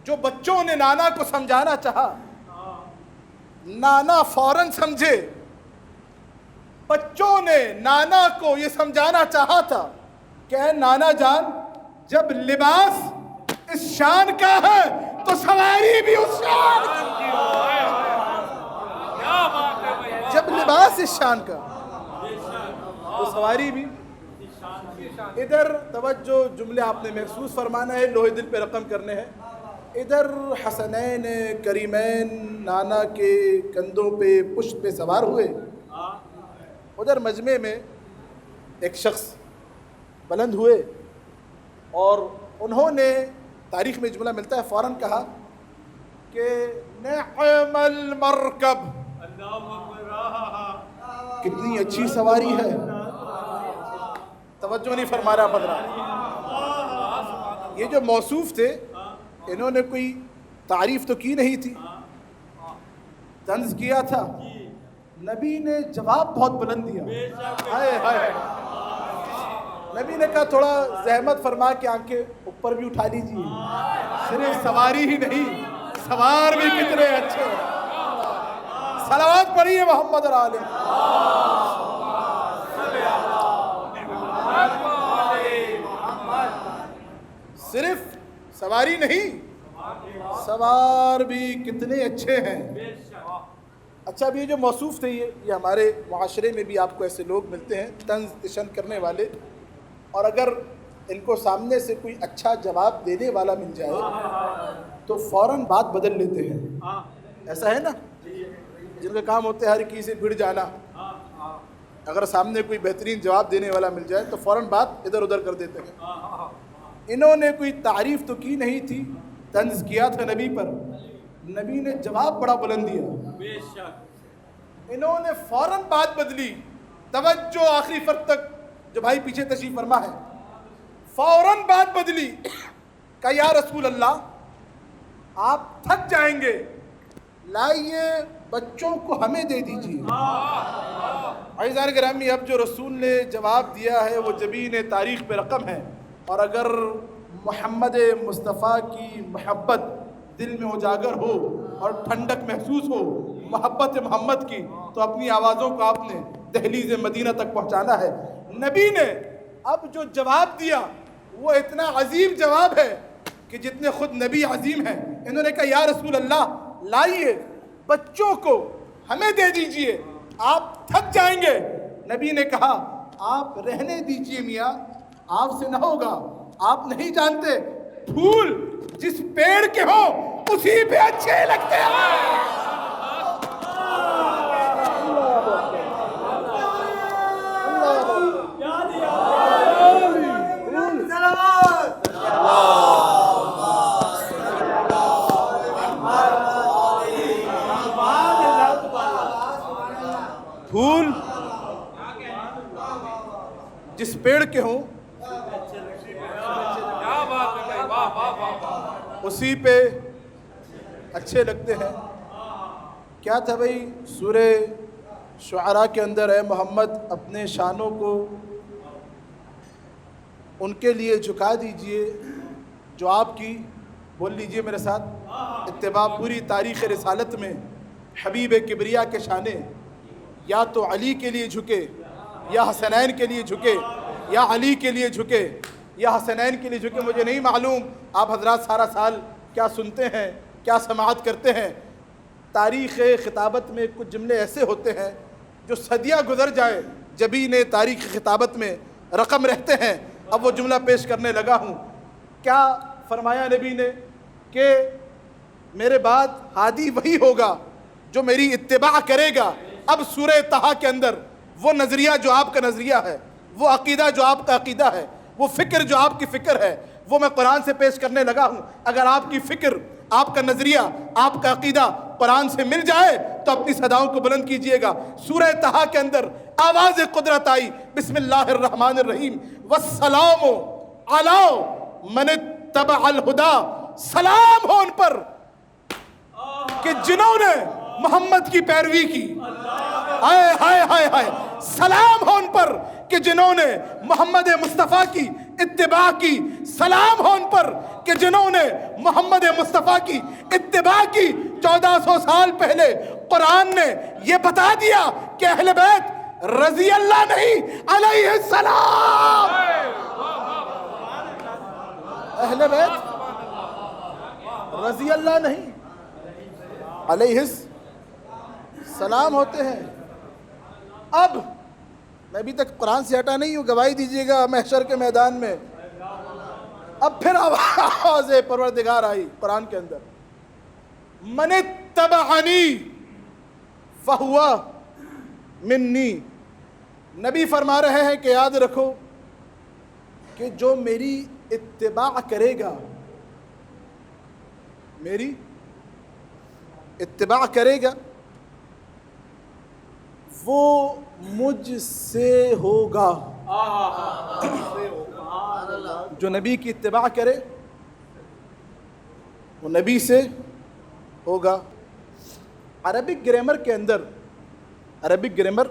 جو بچوں نے نانا کو سمجھانا چاہا، نانا فوراً سمجھے۔ بچوں نے نانا کو یہ سمجھانا چاہا تھا کہ اے نانا جان، جب لباس اس شان کا ہے تو سواری بھی اس شان کی۔ جب لباس اس شان کا تو سواری بھی۔ ادھر توجہ، جملے آپ نے محسوس فرمانا ہے، لوہے دل پہ رقم کرنے ہیں۔ ادھر حسنین کریمین نانا کے کندھوں پہ پشت پہ سوار ہوئے، ادھر مجمع میں ایک شخص بلند ہوئے اور انہوں نے، تاریخ میں جملہ ملتا ہے، فوراً کہا کہ نعم المرکب، کتنی اچھی سواری ہے۔ توجہ نہیں فرما رہا حضرات. یہ جو موصوف تھے انہوں نے کوئی تعریف تو کی نہیں تھی, طنز کیا تھا. نبی نے جواب بہت بلند دیا. ہائے ہائے, نبی نے کہا تھوڑا زحمت فرما کے آنکھیں اوپر بھی اٹھا لیجیے, صرف سواری ہی نہیں سوار بھی کتنے اچھے ہیں. صلوات پڑھیے محمد اور آلہ. صرف سواری نہیں سوار بھی کتنے اچھے ہیں. اچھا, اب یہ جو موصوف تھے یہ ہمارے معاشرے میں بھی آپ کو ایسے لوگ ملتے ہیں طنز تشن کرنے والے, اور اگر ان کو سامنے سے کوئی اچھا جواب دینے والا مل جائے تو فوراً بات بدل لیتے ہیں. ایسا ہے نا, جن کا کام ہوتا ہے ہر کسی سے بھڑ جانا, اگر سامنے کوئی بہترین جواب دینے والا مل جائے تو فوراً بات ادھر ادھر کر دیتے ہیں. انہوں نے کوئی تعریف تو کی نہیں تھی, طنز کیا تھا نبی پر, نبی نے جواب بڑا بلند دیا. انہوں نے فوراً بات بدلی. توجہ آخری فرق تک, جو بھائی پیچھے تشریف فرما ہے, فوراً بات بدلی. کہا یا رسول اللہ آپ تھک جائیں گے, لائیے بچوں کو ہمیں دے دیجیے. عزیزان گرامی, اب جو رسول نے جواب دیا ہے وہ جبین تاریخ پہ رقم ہے, اور اگر محمد مصطفیٰ کی محبت دل میں اجاگر ہو اور ٹھنڈک محسوس ہو محبت محمد کی, تو اپنی آوازوں کو آپ نے دہلیز مدینہ تک پہنچانا ہے. نبی نے اب جو جواب دیا وہ اتنا عظیم جواب ہے کہ جتنے خود نبی عظیم ہیں. انہوں نے کہا یا رسول اللہ لائیے بچوں کو ہمیں دے دیجئے, آپ تھک جائیں گے. نبی نے کہا آپ رہنے دیجئے میاں, آپ سے نہ ہوگا. آپ نہیں جانتے پھول جس پیڑ کے ہوں اسی پہ اچھے لگتے ہیں. پھول جس پیڑ کے ہوں اسی پہ اچھے لگتے ہیں. کیا تھا بھئی, سورہ شعراء کے اندر ہے محمد اپنے شانوں کو ان کے لیے جھکا دیجئے جو آپ کی, بول لیجئے میرے ساتھ, اتباع پوری تاریخ رسالت میں حبیب کبریا کے شانے یا تو علی کے لیے جھکے یا حسنین کے لیے جھکے یا علی کے لیے جھکے یا حسنین کے لیے جھکے. مجھے نہیں معلوم آپ حضرات سارا سال کیا سنتے ہیں, کیا سماعت کرتے ہیں. تاریخ خطابت میں کچھ جملے ایسے ہوتے ہیں جو صدیاں گزر جائے جبین تاریخ خطابت میں رقم رہتے ہیں. اب وہ جملہ پیش کرنے لگا ہوں. کیا فرمایا نبی نے کہ میرے بعد ہادی وہی ہوگا جو میری اتباع کرے گا. اب سورہ طٰہٰ کے اندر وہ نظریہ جو آپ کا نظریہ ہے, وہ عقیدہ جو آپ کا عقیدہ ہے, وہ فکر جو آپ کی فکر ہے, وہ میں قرآن سے پیش کرنے لگا ہوں. اگر آپ کی فکر, آپ کا نظریہ, آپ کا عقیدہ قرآن سے مل جائے تو اپنی صداؤں کو بلند کیجئے گا. سورہ طٰہٰ کے اندر آواز قدرت آئی, بسم اللہ الرحمن الرحیم, والسلام علی من اتبع الہدی, سلام ہو ان پر کہ جنہوں نے محمد کی پیروی کی. ہائے ہائے ہائے ہائے, سلام ہو ان پر کہ جنہوں نے محمد مصطفیٰ کی اتباع کی. سلام ہو ان پر کہ جنہوں نے محمد مصطفیٰ کی اتباع کی. 1400 سال پہلے قرآن نے یہ بتا دیا کہ اہل بیت رضی اللہ نہیں علیہ السلام, اہل بیت رضی اللہ نہیں علیہ السلام ہوتے ہیں. اب میں ابھی تک قرآن سے ہٹا نہیں ہوں, گواہی دیجیے گا محشر کے میدان میں. اب پھر آواز پروردگار آئی قرآن کے اندر, من اتبعنی فہو منی. نبی فرما رہے ہیں کہ یاد رکھو کہ جو میری اتباع کرے گا, میری اتباع کرے گا وہ مجھ سے ہوگا. جو نبی کی اتباع کرے وہ نبی سے ہوگا۔ عربک گرامر کے اندر، عربک گرامر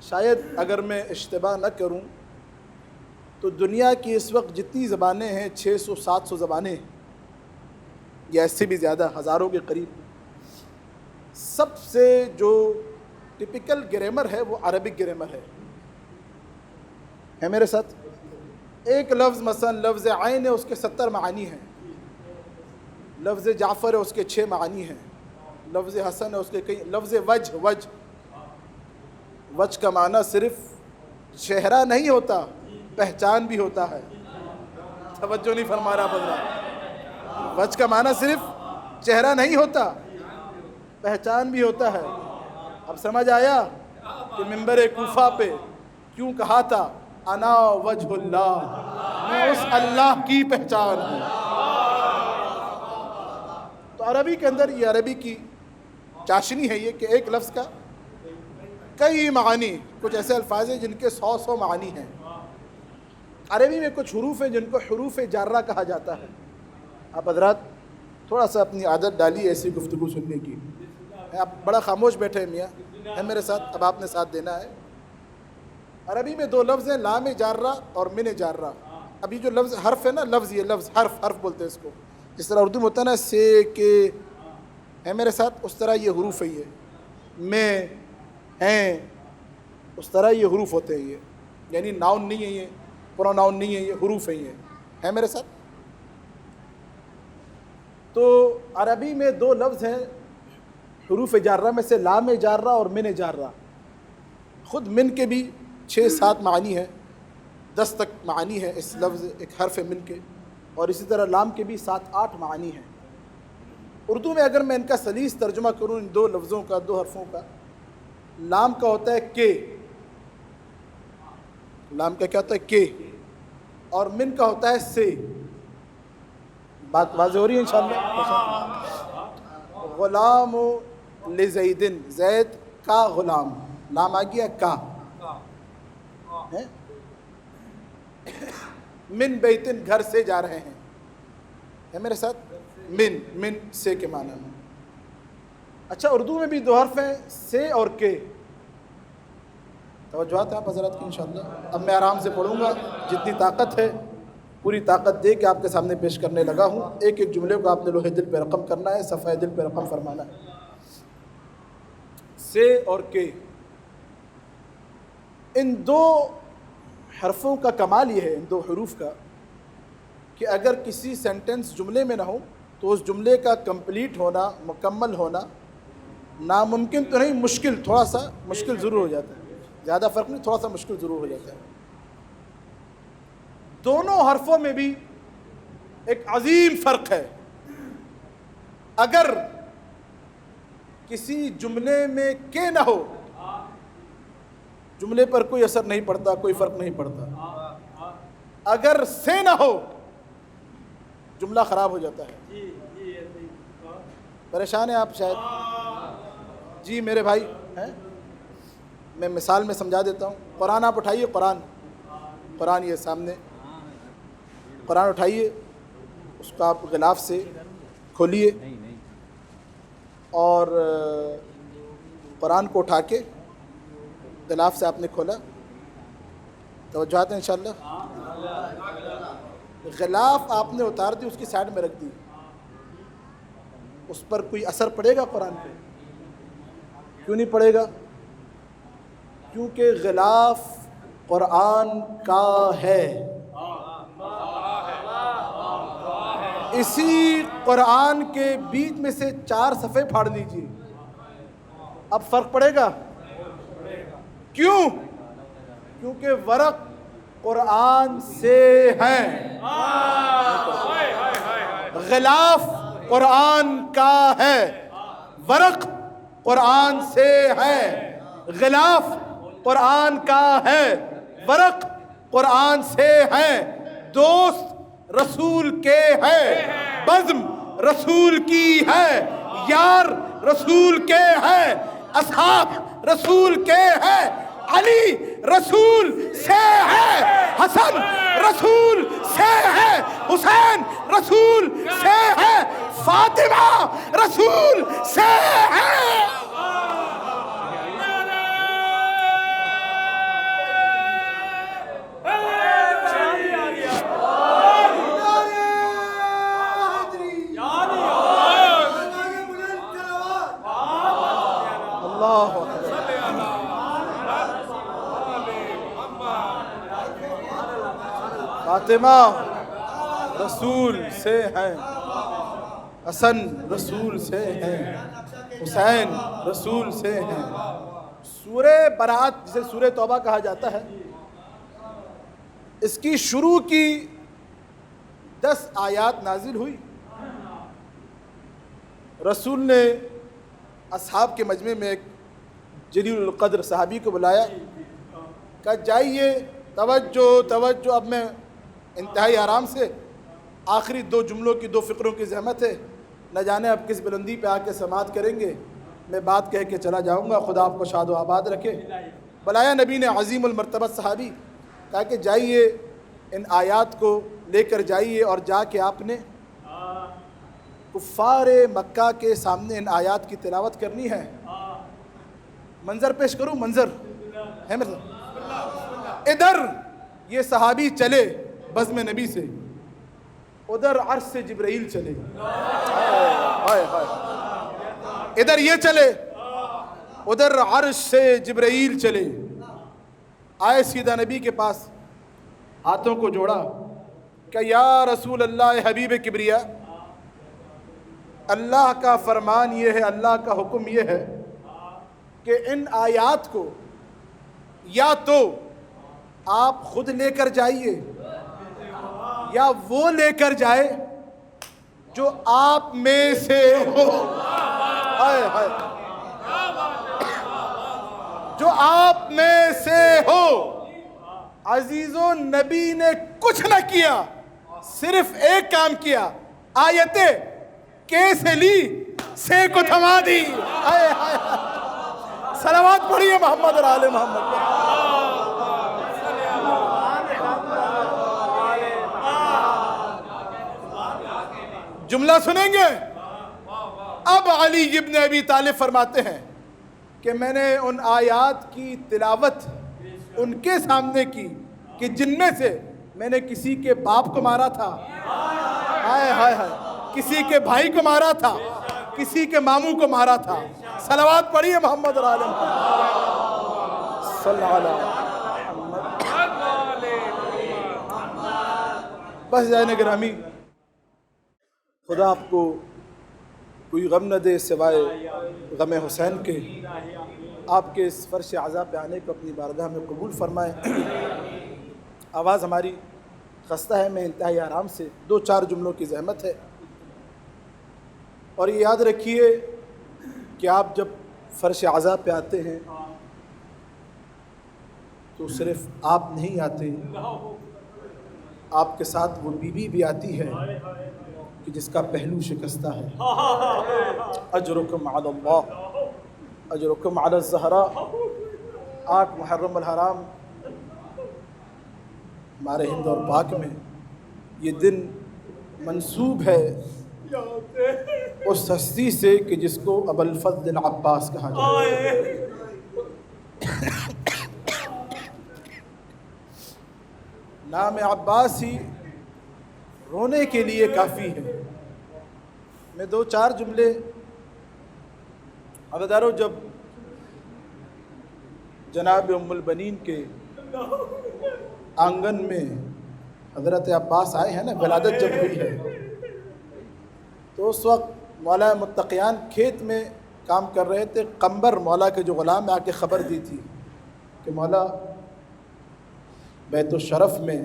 شاید اگر میں اشتباہ نہ کروں تو دنیا کی اس وقت جتنی زبانیں ہیں 600-700 زبانیں یا اس سے بھی زیادہ، ہزاروں کے قریب، سب سے جو ٹپیکل گرامر ہے وہ عربک گرامر ہے میرے ساتھ؟ ایک لفظ مثلا لفظ عین ہے، اس کے 70 معانی ہیں، لفظ جعفر ہے اس کے 6 معانی ہیں، لفظ حسن ہے اس کے کئی، لفظ وجہ کا معنی صرف چہرہ نہیں ہوتا، پہچان بھی ہوتا ہے۔ توجہ نہیں فرما رہا بندہ، وجہ کا معنی صرف چہرہ نہیں ہوتا، پہچان بھی ہوتا ہے۔ اب سمجھ آیا کہ منبر کوفہ پہ کیوں کہا تھا انا وجہ اللہ، میں اس اللہ کی پہچان ہوں۔ تو عربی کے اندر یہ عربی کی چاشنی ہے یہ کہ ایک لفظ کا کئی معانی، کچھ ایسے الفاظ ہیں جن کے 100 معانی ہیں۔ عربی میں کچھ حروف ہیں جن کو حروف جارہ کہا جاتا ہے۔ آپ حضرات تھوڑا سا اپنی عادت ڈالی ایسی گفتگو سننے کی۔ آپ بڑا خاموش بیٹھے ہیں میاں، ہے میرے ساتھ، اب آپ نے ساتھ دینا ہے۔ عربی میں 2 لفظ ہیں، لام جارہ اور من جارہ۔ ابھی جو لفظ حرف ہے نا، لفظ یہ لفظ حرف بولتے ہیں اس کو، جس طرح اردو میں ہوتا ہے نا سے کے، ہے میرے ساتھ، اس طرح یہ حروف ہے، یہ میں ہیں، اس طرح یہ حروف ہوتے ہیں، یہ یعنی ناؤن نہیں ہے، یہ پروناؤن نہیں ہے، یہ حروف ہیں، یہ ہے میرے ساتھ۔ تو عربی میں 2 لفظ ہیں حروف جارہ میں سے، لام جارہ اور من جارہ۔ خود من کے بھی 6-7 معانی ہیں، 10 تک معانی ہے اس لفظ ایک حرف من کے، اور اسی طرح لام کے بھی 7-8 معانی ہیں۔ اردو میں اگر میں ان کا سلیس ترجمہ کروں ان 2 لفظوں کا، 2 حرفوں کا، لام کا ہوتا ہے کے، لام کا کیا ہوتا ہے کے، اور من کا ہوتا ہے سے۔ بات واضح ہو رہی ہے انشاءاللہ؟ غلام لزیدن، زید کا غلام، لام آ گیا کا، من بیتن، گھر سے جا رہے ہیں، ہے میرے ساتھ، من سے کے معنی میں۔ اچھا اردو میں بھی 2 حرف ہیں، سے اور کے۔ توجہات ہیں آپ حضرات کی انشاءاللہ؟ اب میں آرام سے پڑھوں گا، جتنی طاقت ہے پوری طاقت دے کے آپ کے سامنے پیش کرنے لگا ہوں۔ ایک ایک جملے کو آپ نے لوح دل پہ رقم کرنا ہے، صفحہ دل پہ رقم فرمانا ہے۔ سے اور کے، ان 2 حرفوں کا کمال یہ ہے، ان 2 حروف کا، کہ اگر کسی سینٹنس جملے میں نہ ہو تو اس جملے کا کمپلیٹ ہونا، مکمل ہونا ناممکن تو نہیں، مشکل، تھوڑا سا مشکل ضرور ہو جاتا ہے، زیادہ فرق نہیں، تھوڑا سا مشکل ضرور ہو جاتا ہے۔ دونوں حرفوں میں بھی ایک عظیم فرق ہے۔ اگر کسی جملے میں کے نہ ہو، جملے پر کوئی اثر نہیں پڑتا، کوئی فرق نہیں پڑتا۔ اگر سے نہ ہو، جملہ خراب ہو جاتا ہے۔ پریشان ہیں آپ شاید؟ جی میرے بھائی ہیں، میں مثال میں سمجھا دیتا ہوں۔ قرآن آپ اٹھائیے، قرآن یہ سامنے، قرآن اٹھائیے، اس کو آپ غلاف سے کھولیے، اور قرآن کو اٹھا کے غلاف سے آپ نے کھولا، توجہات ہیں انشاءاللہ؟ غلاف آپ نے اتار دی، اس کی سائڈ میں رکھ دی، اس پر کوئی اثر پڑے گا قرآن پہ؟ کیوں نہیں پڑے گا؟ کیونکہ غلاف قرآن کا ہے۔ اسی قرآن کے بیچ میں سے 4 صفحے پھاڑ لیجیے، اب فرق پڑے گا؟ کیوں؟ کیونکہ ورق قرآن سے ہیں، غلاف قرآن کا ہے، ورق قرآن سے ہے، غلاف قرآن کا ہے، ورق قرآن سے ہے، دوست رسول کے ہے، بزم رسول کی ہے، یار رسول کے ہے، اصحاب رسول کے ہے، علی رسول سے ہے، حسن رسول سے ہے، حسین رسول سے ہے، فاطمہ رسول سے ہے۔ فاطمہ رسول سے ہیں، حسن رسول سے ہیں، حسین رسول سے ہیں۔ سورہ برات جسے سورہ توبہ کہا جاتا ہے، اس کی شروع کی 10 آیات نازل ہوئی۔ رسول نے اصحاب کے مجمع میں ایک جلیل القدر صحابی کو بلایا، کہا جائیے، توجہ توجہ، اب میں انتہائی آرام سے آخری 2 جملوں کی 2 فقروں کی زحمت ہے، نہ جانے اب کس بلندی پہ آ کے سماعت کریں گے، میں بات کہہ کے چلا جاؤں گا، خدا آپ کو شاد و آباد رکھے۔ بلایا نبی نے عظیم المرتبت صحابی، کہا کہ جائیے ان آیات کو لے کر جائیے اور جا کے آپ نے کفار مکہ کے سامنے ان آیات کی تلاوت کرنی ہے۔ منظر پیش کروں، منظر ہے میرے ساتھ۔ ادھر یہ صحابی چلے بزم نبی سے، ادھر عرش سے جبرائیل چلے، ادھر یہ چلے، ادھر عرش سے جبرائیل چلے۔ آئے سیدھا نبی کے پاس، ہاتھوں کو جوڑا کہ یا رسول اللہ، حبیب کبریا، اللہ کا فرمان یہ ہے، اللہ کا حکم یہ ہے کہ ان آیات کو یا تو آپ خود لے کر جائیے یا وہ لے کر جائے جو آپ میں سے ہو، جو آپ میں سے ہو۔ عزیزوں، نبی نے کچھ نہ کیا، صرف ایک کام کیا، آیتیں کے سے لی، سے کو تھما دی۔ صلوات پڑھیے محمد اور آل محمد پر۔ جملہ سنیں گے؟ اب علی ابن ابی طالب فرماتے ہیں کہ میں نے ان آیات کی تلاوت ان کے سامنے کی کہ جن میں سے میں نے کسی کے باپ کو مارا تھا، ہائے ہائے ہائے، کسی کے بھائی کو مارا تھا، کسی کے ماموں کو مارا تھا۔ صلوات پڑھیے محمد اور آل محمد صلی اللہ علیہ وسلم۔ بس جائے گرامی، خدا آپ کو کوئی غم نہ دے سوائے غم حسین کے۔ آپ کے اس فرش عزا پہ آنے کو اپنی بارگاہ میں قبول فرمائے۔ آواز ہماری خستہ ہے، میں انتہائی آرام سے 2-4 جملوں کی زحمت ہے، اور یہ یاد رکھیے کہ آپ جب فرش عزا پہ آتے ہیں تو صرف آپ نہیں آتے، آپ کے ساتھ وہ بیوی بھی آتی ہے کہ جس کا پہلو شکستہ ہے۔ اجرکم علی اللہ، اجرکم علی الزہراء۔ 8 محرم الحرام ہمارے ہند اور پاک میں یہ دن منسوب ہے اس ہستی سے کہ جس کو ابوالفضل عباس کہا جاتا ہے۔ نام عباس ہی رونے کے لیے کافی ہے۔ میں 2-4 جملے عزیزانو، جب جناب ام البنین کے آنگن میں حضرت عباس آئے ہیں نا، ولادت جب ہوئی ہے، تو اس وقت مولا متقیان کھیت میں کام کر رہے تھے۔ قمبر مولا کے جو غلام آ کے خبر دی تھی کہ مولا بیت الشرف میں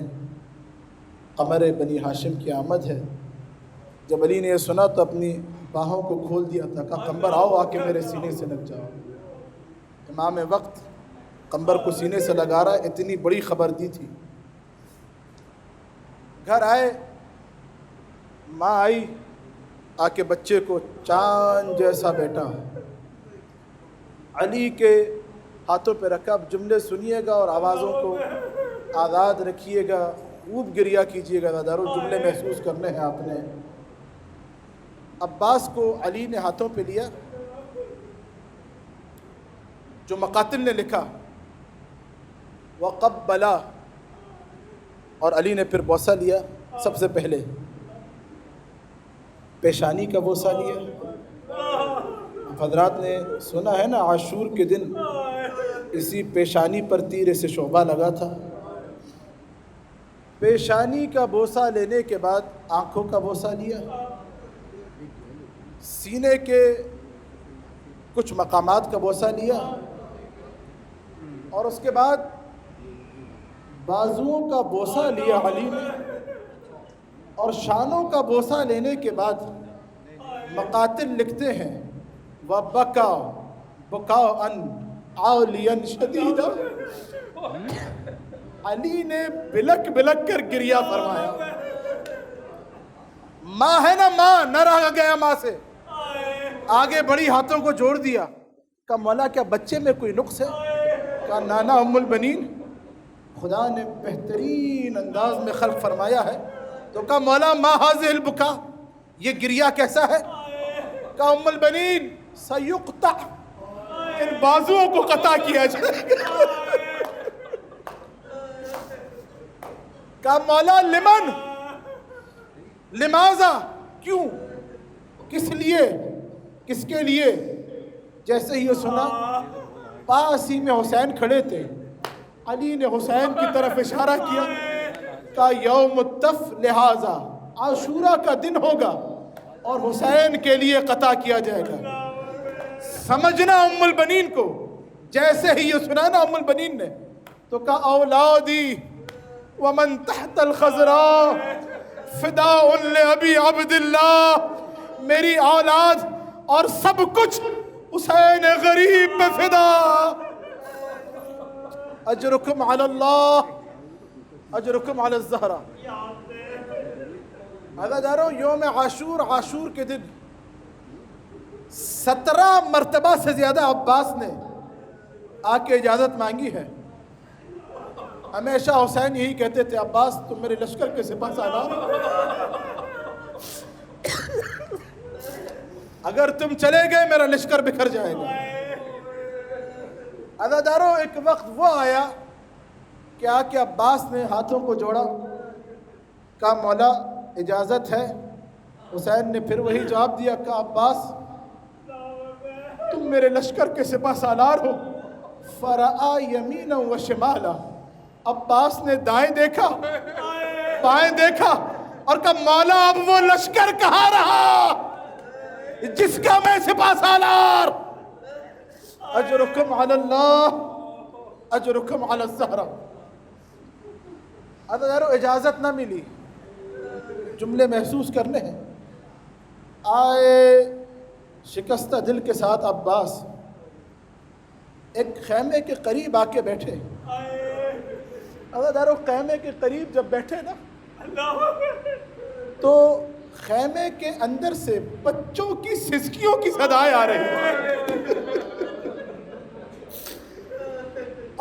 قمر بنی ہاشم کی آمد ہے۔ جب علی نے یہ سنا تو اپنی باہوں کو کھول دیا تھا، کہا قمبر آؤ، آ کے میرے سینے سے لگ جاؤ۔ امام وقت قمبر کو سینے سے لگا رہا ہے، اتنی بڑی خبر دی تھی۔ گھر آئے، ماں آئی، آ کے بچے کو چاند جیسا بیٹا علی کے ہاتھوں پہ رکھا. اب جملے سنیے گا اور آوازوں کو آزاد رکھیے گا, خوب گریہ کیجیے گا. عزادارو جملے محسوس کرنے ہیں آپ نے. عباس کو علی نے ہاتھوں پہ لیا, جو مقاتل نے لکھا وقبلا, اور علی نے پھر بوسہ لیا. سب سے پہلے پیشانی کا بوسہ لیا. حضرات نے سنا ہے نا, عاشور کے دن اسی پیشانی پر تیر سے شعبہ لگا تھا. پیشانی کا بوسہ لینے کے بعد آنکھوں کا بوسہ لیا, سینے کے کچھ مقامات کا بوسہ لیا, اور اس کے بعد بازوؤں کا بوسہ لیا علی نے. اور شانوں کا بوسہ لینے کے بعد مقاتل لکھتے ہیں وَبَكَا بُكَاءً عَالِيًا شَدِيدًا, علی نے بلک بلک کر گریہ فرمایا. ماں ہے نا, ماں نہ رہا گیا ماں سے, آگے بڑی ہاتھوں کو جوڑ دیا. کہا مولا کیا بچے میں کوئی نقص ہے؟ کہا نانا ام البنین, خدا نے بہترین انداز میں خلق فرمایا ہے. تو کہا مولا ما هذه البکا, یہ گریہ کیسا ہے؟ کہا ام البنین سیقطع, ان بازوؤں کو قطع کیا جائے گا. کہا مولا لمن, لماذا, کیوں, کس لیے, کس کے لیے؟ جیسے ہی یہ سنا, پاس ہی میں حسین کھڑے تھے. علی نے حسین کی طرف اشارہ کیا, کہا یوم التف لہذا, عاشورہ کا دن ہوگا اور حسین کے لیے قطع کیا جائے گا. سمجھنا ام البنین کو. جیسے ہی یہ سنا نا ام البنین نے, تو کہا اولادی ومن تحت الخضراء فداء لأبی عبداللہ, میری اولاد اور سب کچھ حسین غریب پہ فدا. اجرکم علی اللہ, اجرکم علی الزہرا. عزادارو یوم عاشور, عاشور کے دن 17 مرتبہ سے زیادہ عباس نے آ کے اجازت مانگی ہے. ہمیشہ حسین یہی کہتے تھے, عباس تم میرے لشکر کے سپہ سالار, اگر تم چلے گئے میرا لشکر بکھر جائے گا. عزادارو ایک وقت وہ آیا کہ آ کے عباس نے ہاتھوں کو جوڑا, کہا مولا اجازت ہے. حسین نے پھر وہی جواب دیا, کہا عباس تم میرے لشکر کے سپہ سالار ہو. فرآ یمینا و شمالا, عباس نے دائیں دیکھا, بائیں دیکھا, اور کہا مولا اب وہ لشکر کہاں رہا جس کا میں سپہ سالار. اجرکم علی اللہ, اجرکم علی الزہرا. عزادارو اجازت نہ ملی, جملے محسوس کرنے ہیں. آئے شکستہ دل کے ساتھ عباس ایک خیمے کے قریب آ کے بیٹھے. عزادارو خیمے کے قریب جب بیٹھے نا, تو خیمے کے اندر سے بچوں کی سسکیوں کی صدائیں آ رہی ہیں,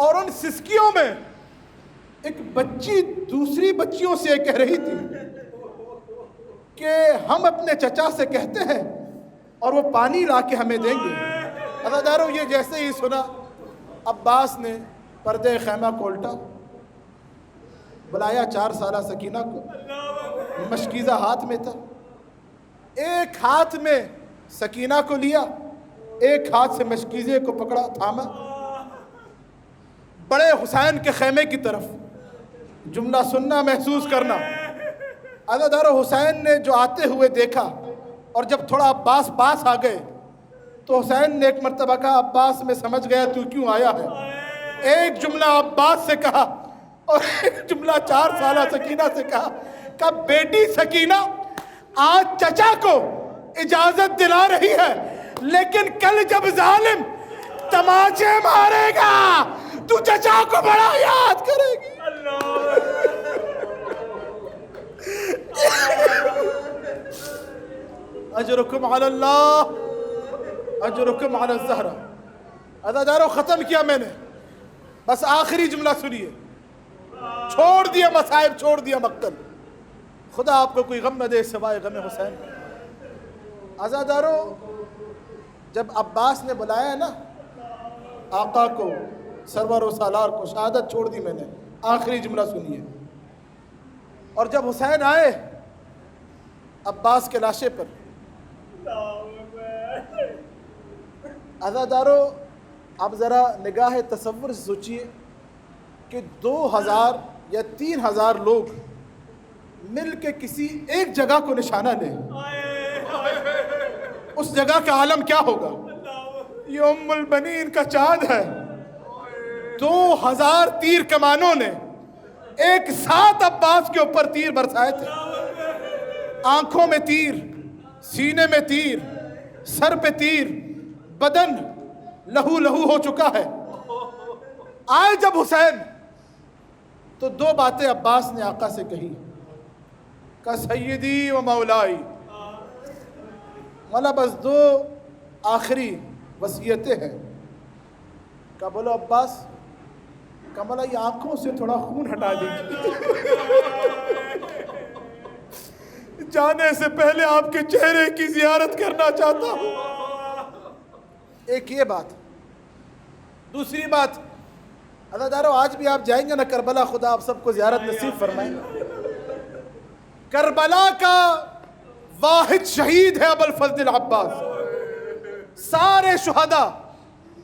اور ان سسکیوں میں ایک بچی دوسری بچیوں سے کہہ رہی تھی کہ ہم اپنے چچا سے کہتے ہیں اور وہ پانی لا کے ہمیں دیں گے. عزادارو یہ جیسے ہی سنا, عباس نے پردے خیمہ کو الٹا, بلایا 4 سالہ سکینہ کو. مشکیزہ ہاتھ میں تھا, ایک ہاتھ میں سکینہ کو لیا, ایک ہاتھ سے مشکیزے کو پکڑا, تھاما, بڑے حسین کے خیمے کی طرف. جملہ سننا, محسوس کرنا. عزادارو حسین نے جو آتے ہوئے دیکھا, اور جب تھوڑا عباس پاس آ گئے تو حسین نے ایک مرتبہ کہا عباس میں سمجھ گیا تو کیوں آیا ہے. ایک جملہ عباس سے کہا اور ایک جملہ 4 سالہ سکینہ سے کہا کہ بیٹی سکینہ آج چچا کو اجازت دلا رہی ہے, لیکن کل جب ظالم تماچے مارے گا تو چچا کو بڑا یاد کرے گی. اجرکم علی اللہ, اجرکم علی الزہرا. عزاداروں ختم کیا میں نے، بس آخری جملہ سنیے، چھوڑ دیا مصائب، چھوڑ دیا مقتل، خدا آپ کو کوئی غم نہ دے سوائے غم حسین۔ عزاداروں جب عباس نے بلایا نا آقا کو، سرور و سالار کو، شہادت چھوڑ دی میں نے، آخری جملہ سنیے، اور جب حسین آئے عباس کے لاشے پر، عزاداروں آپ ذرا نگاہ تصور سے سوچئے کہ 2000 یا 3000 لوگ مل کے کسی ایک جگہ کو نشانہ لیں، اس جگہ کا عالم کیا ہوگا؟ یہ ام البنین کا چاند ہے۔ 2000 تیر کمانوں نے ایک ساتھ عباس کے اوپر تیر برسائے تھے، آنکھوں میں تیر، سینے میں تیر، سر پہ تیر، بدن لہو لہو ہو چکا ہے۔ آئے جب حسین تو 2 باتیں عباس نے آقا سے کہی، کہ سیدی و مولائی، مولا بس 2 آخری وصیتیں ہیں۔ کہا بولو عباس، کہا مولا یہ آنکھوں سے تھوڑا خون ہٹا دیجیے، جانے سے پہلے آپ کے چہرے کی زیارت کرنا چاہتا ہوں۔ ایک یہ بات۔ دوسری بات، عزاداروں آج بھی آپ جائیں گے نا کربلا، خدا آپ سب کو زیارت نصیب فرمائیں۔ کربلا کا واحد شہید ہے ابوالفضل العباس، سارے شہداء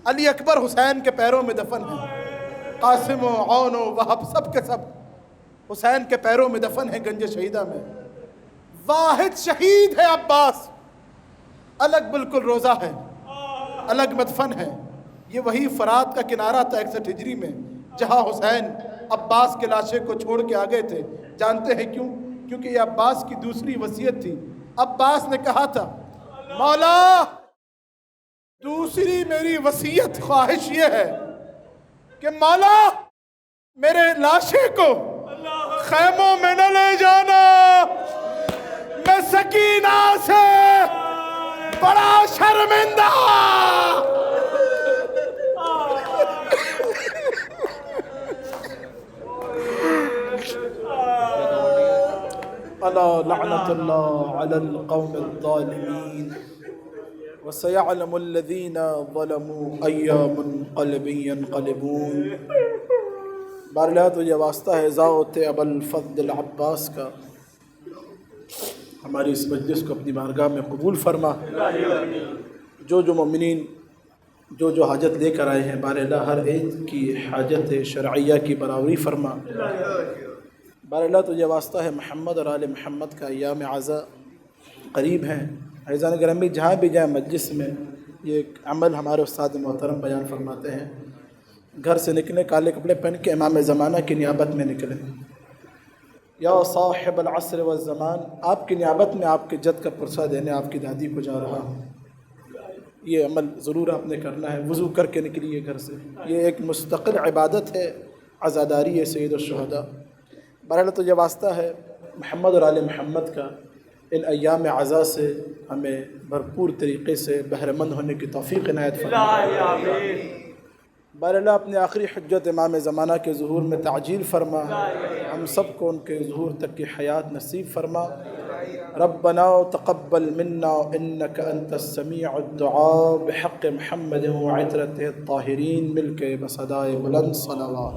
علی اکبر حسین کے پیروں میں دفن ہیں، قاسم و عون و وہب سب کے سب حسین کے پیروں میں دفن ہیں گنج شہیدہ میں۔ واحد شہید ہے عباس، الگ بالکل روزہ ہے، الگ مدفن ہے۔ یہ وہی فرات کا کنارہ تھا 61 ہجری میں جہاں حسین عباس کے لاشے کو چھوڑ کے آ گئے تھے۔ جانتے ہیں کیوں؟ کیونکہ یہ عباس کی دوسری وصیت تھی۔ عباس نے کہا تھا مولا دوسری میری وصیت خواہش یہ ہے کہ مولا میرے لاشے کو خیموں میں نہ لے جانا، میں سکینہ سے بڑا شرمندہ۔ الا لعنت اللہ علی القوم الظالمین وسيعلم الذين ظلموا أي منقلب ينقلبون۔ بارلہ تجھے واسطہ ہے ذات ابوالفضل العباس کا، ہماری اس مجلس کو اپنی بارگاہ میں قبول فرما۔ جو مومنین جو حاجت لے کر آئے ہیں بارلہ ہر ایک کی حاجت شرعیہ کی برابری فرما۔ بارلہ تجھے واسطہ ہے محمد اور آل محمد کا ایام عزا قریب ہیں۔ عزیزان گرامی جہاں بھی جائیں مجلس میں یہ ایک عمل ہمارے استاد محترم بیان فرماتے ہیں، گھر سے نکلیں کالے کپڑے پہن کے امام زمانہ کی نیابت میں نکلیں۔ یا صاحب العصر والزمان، آپ کی نیابت میں آپ کے جد کا پرسہ دینے آپ کی دادی کو جا رہا ہوں۔ یہ عمل ضرور آپ نے کرنا ہے، وضو کر کے نکلیے گھر سے، یہ ایک مستقل عبادت ہے، عزاداری ہے سید الشہداء۔ بہرحال تو یہ واسطہ ہے محمد اور آل محمد کا، ان ایام عزا سے ہمیں بھرپور طریقے سے بہرہ مند ہونے کی توفیق عنایت فرما۔ بہرحال اپنے آخری حجت امام زمانہ کے ظہور میں تعجیل فرما، ہم سب کو ان کے ظہور تک کی حیات نصیب فرما۔ ربنا تقبل منا انک انت السمیع الدعاء بحق محمد وعترته الطاہرین، مل کے بصدائے بلند صلوات۔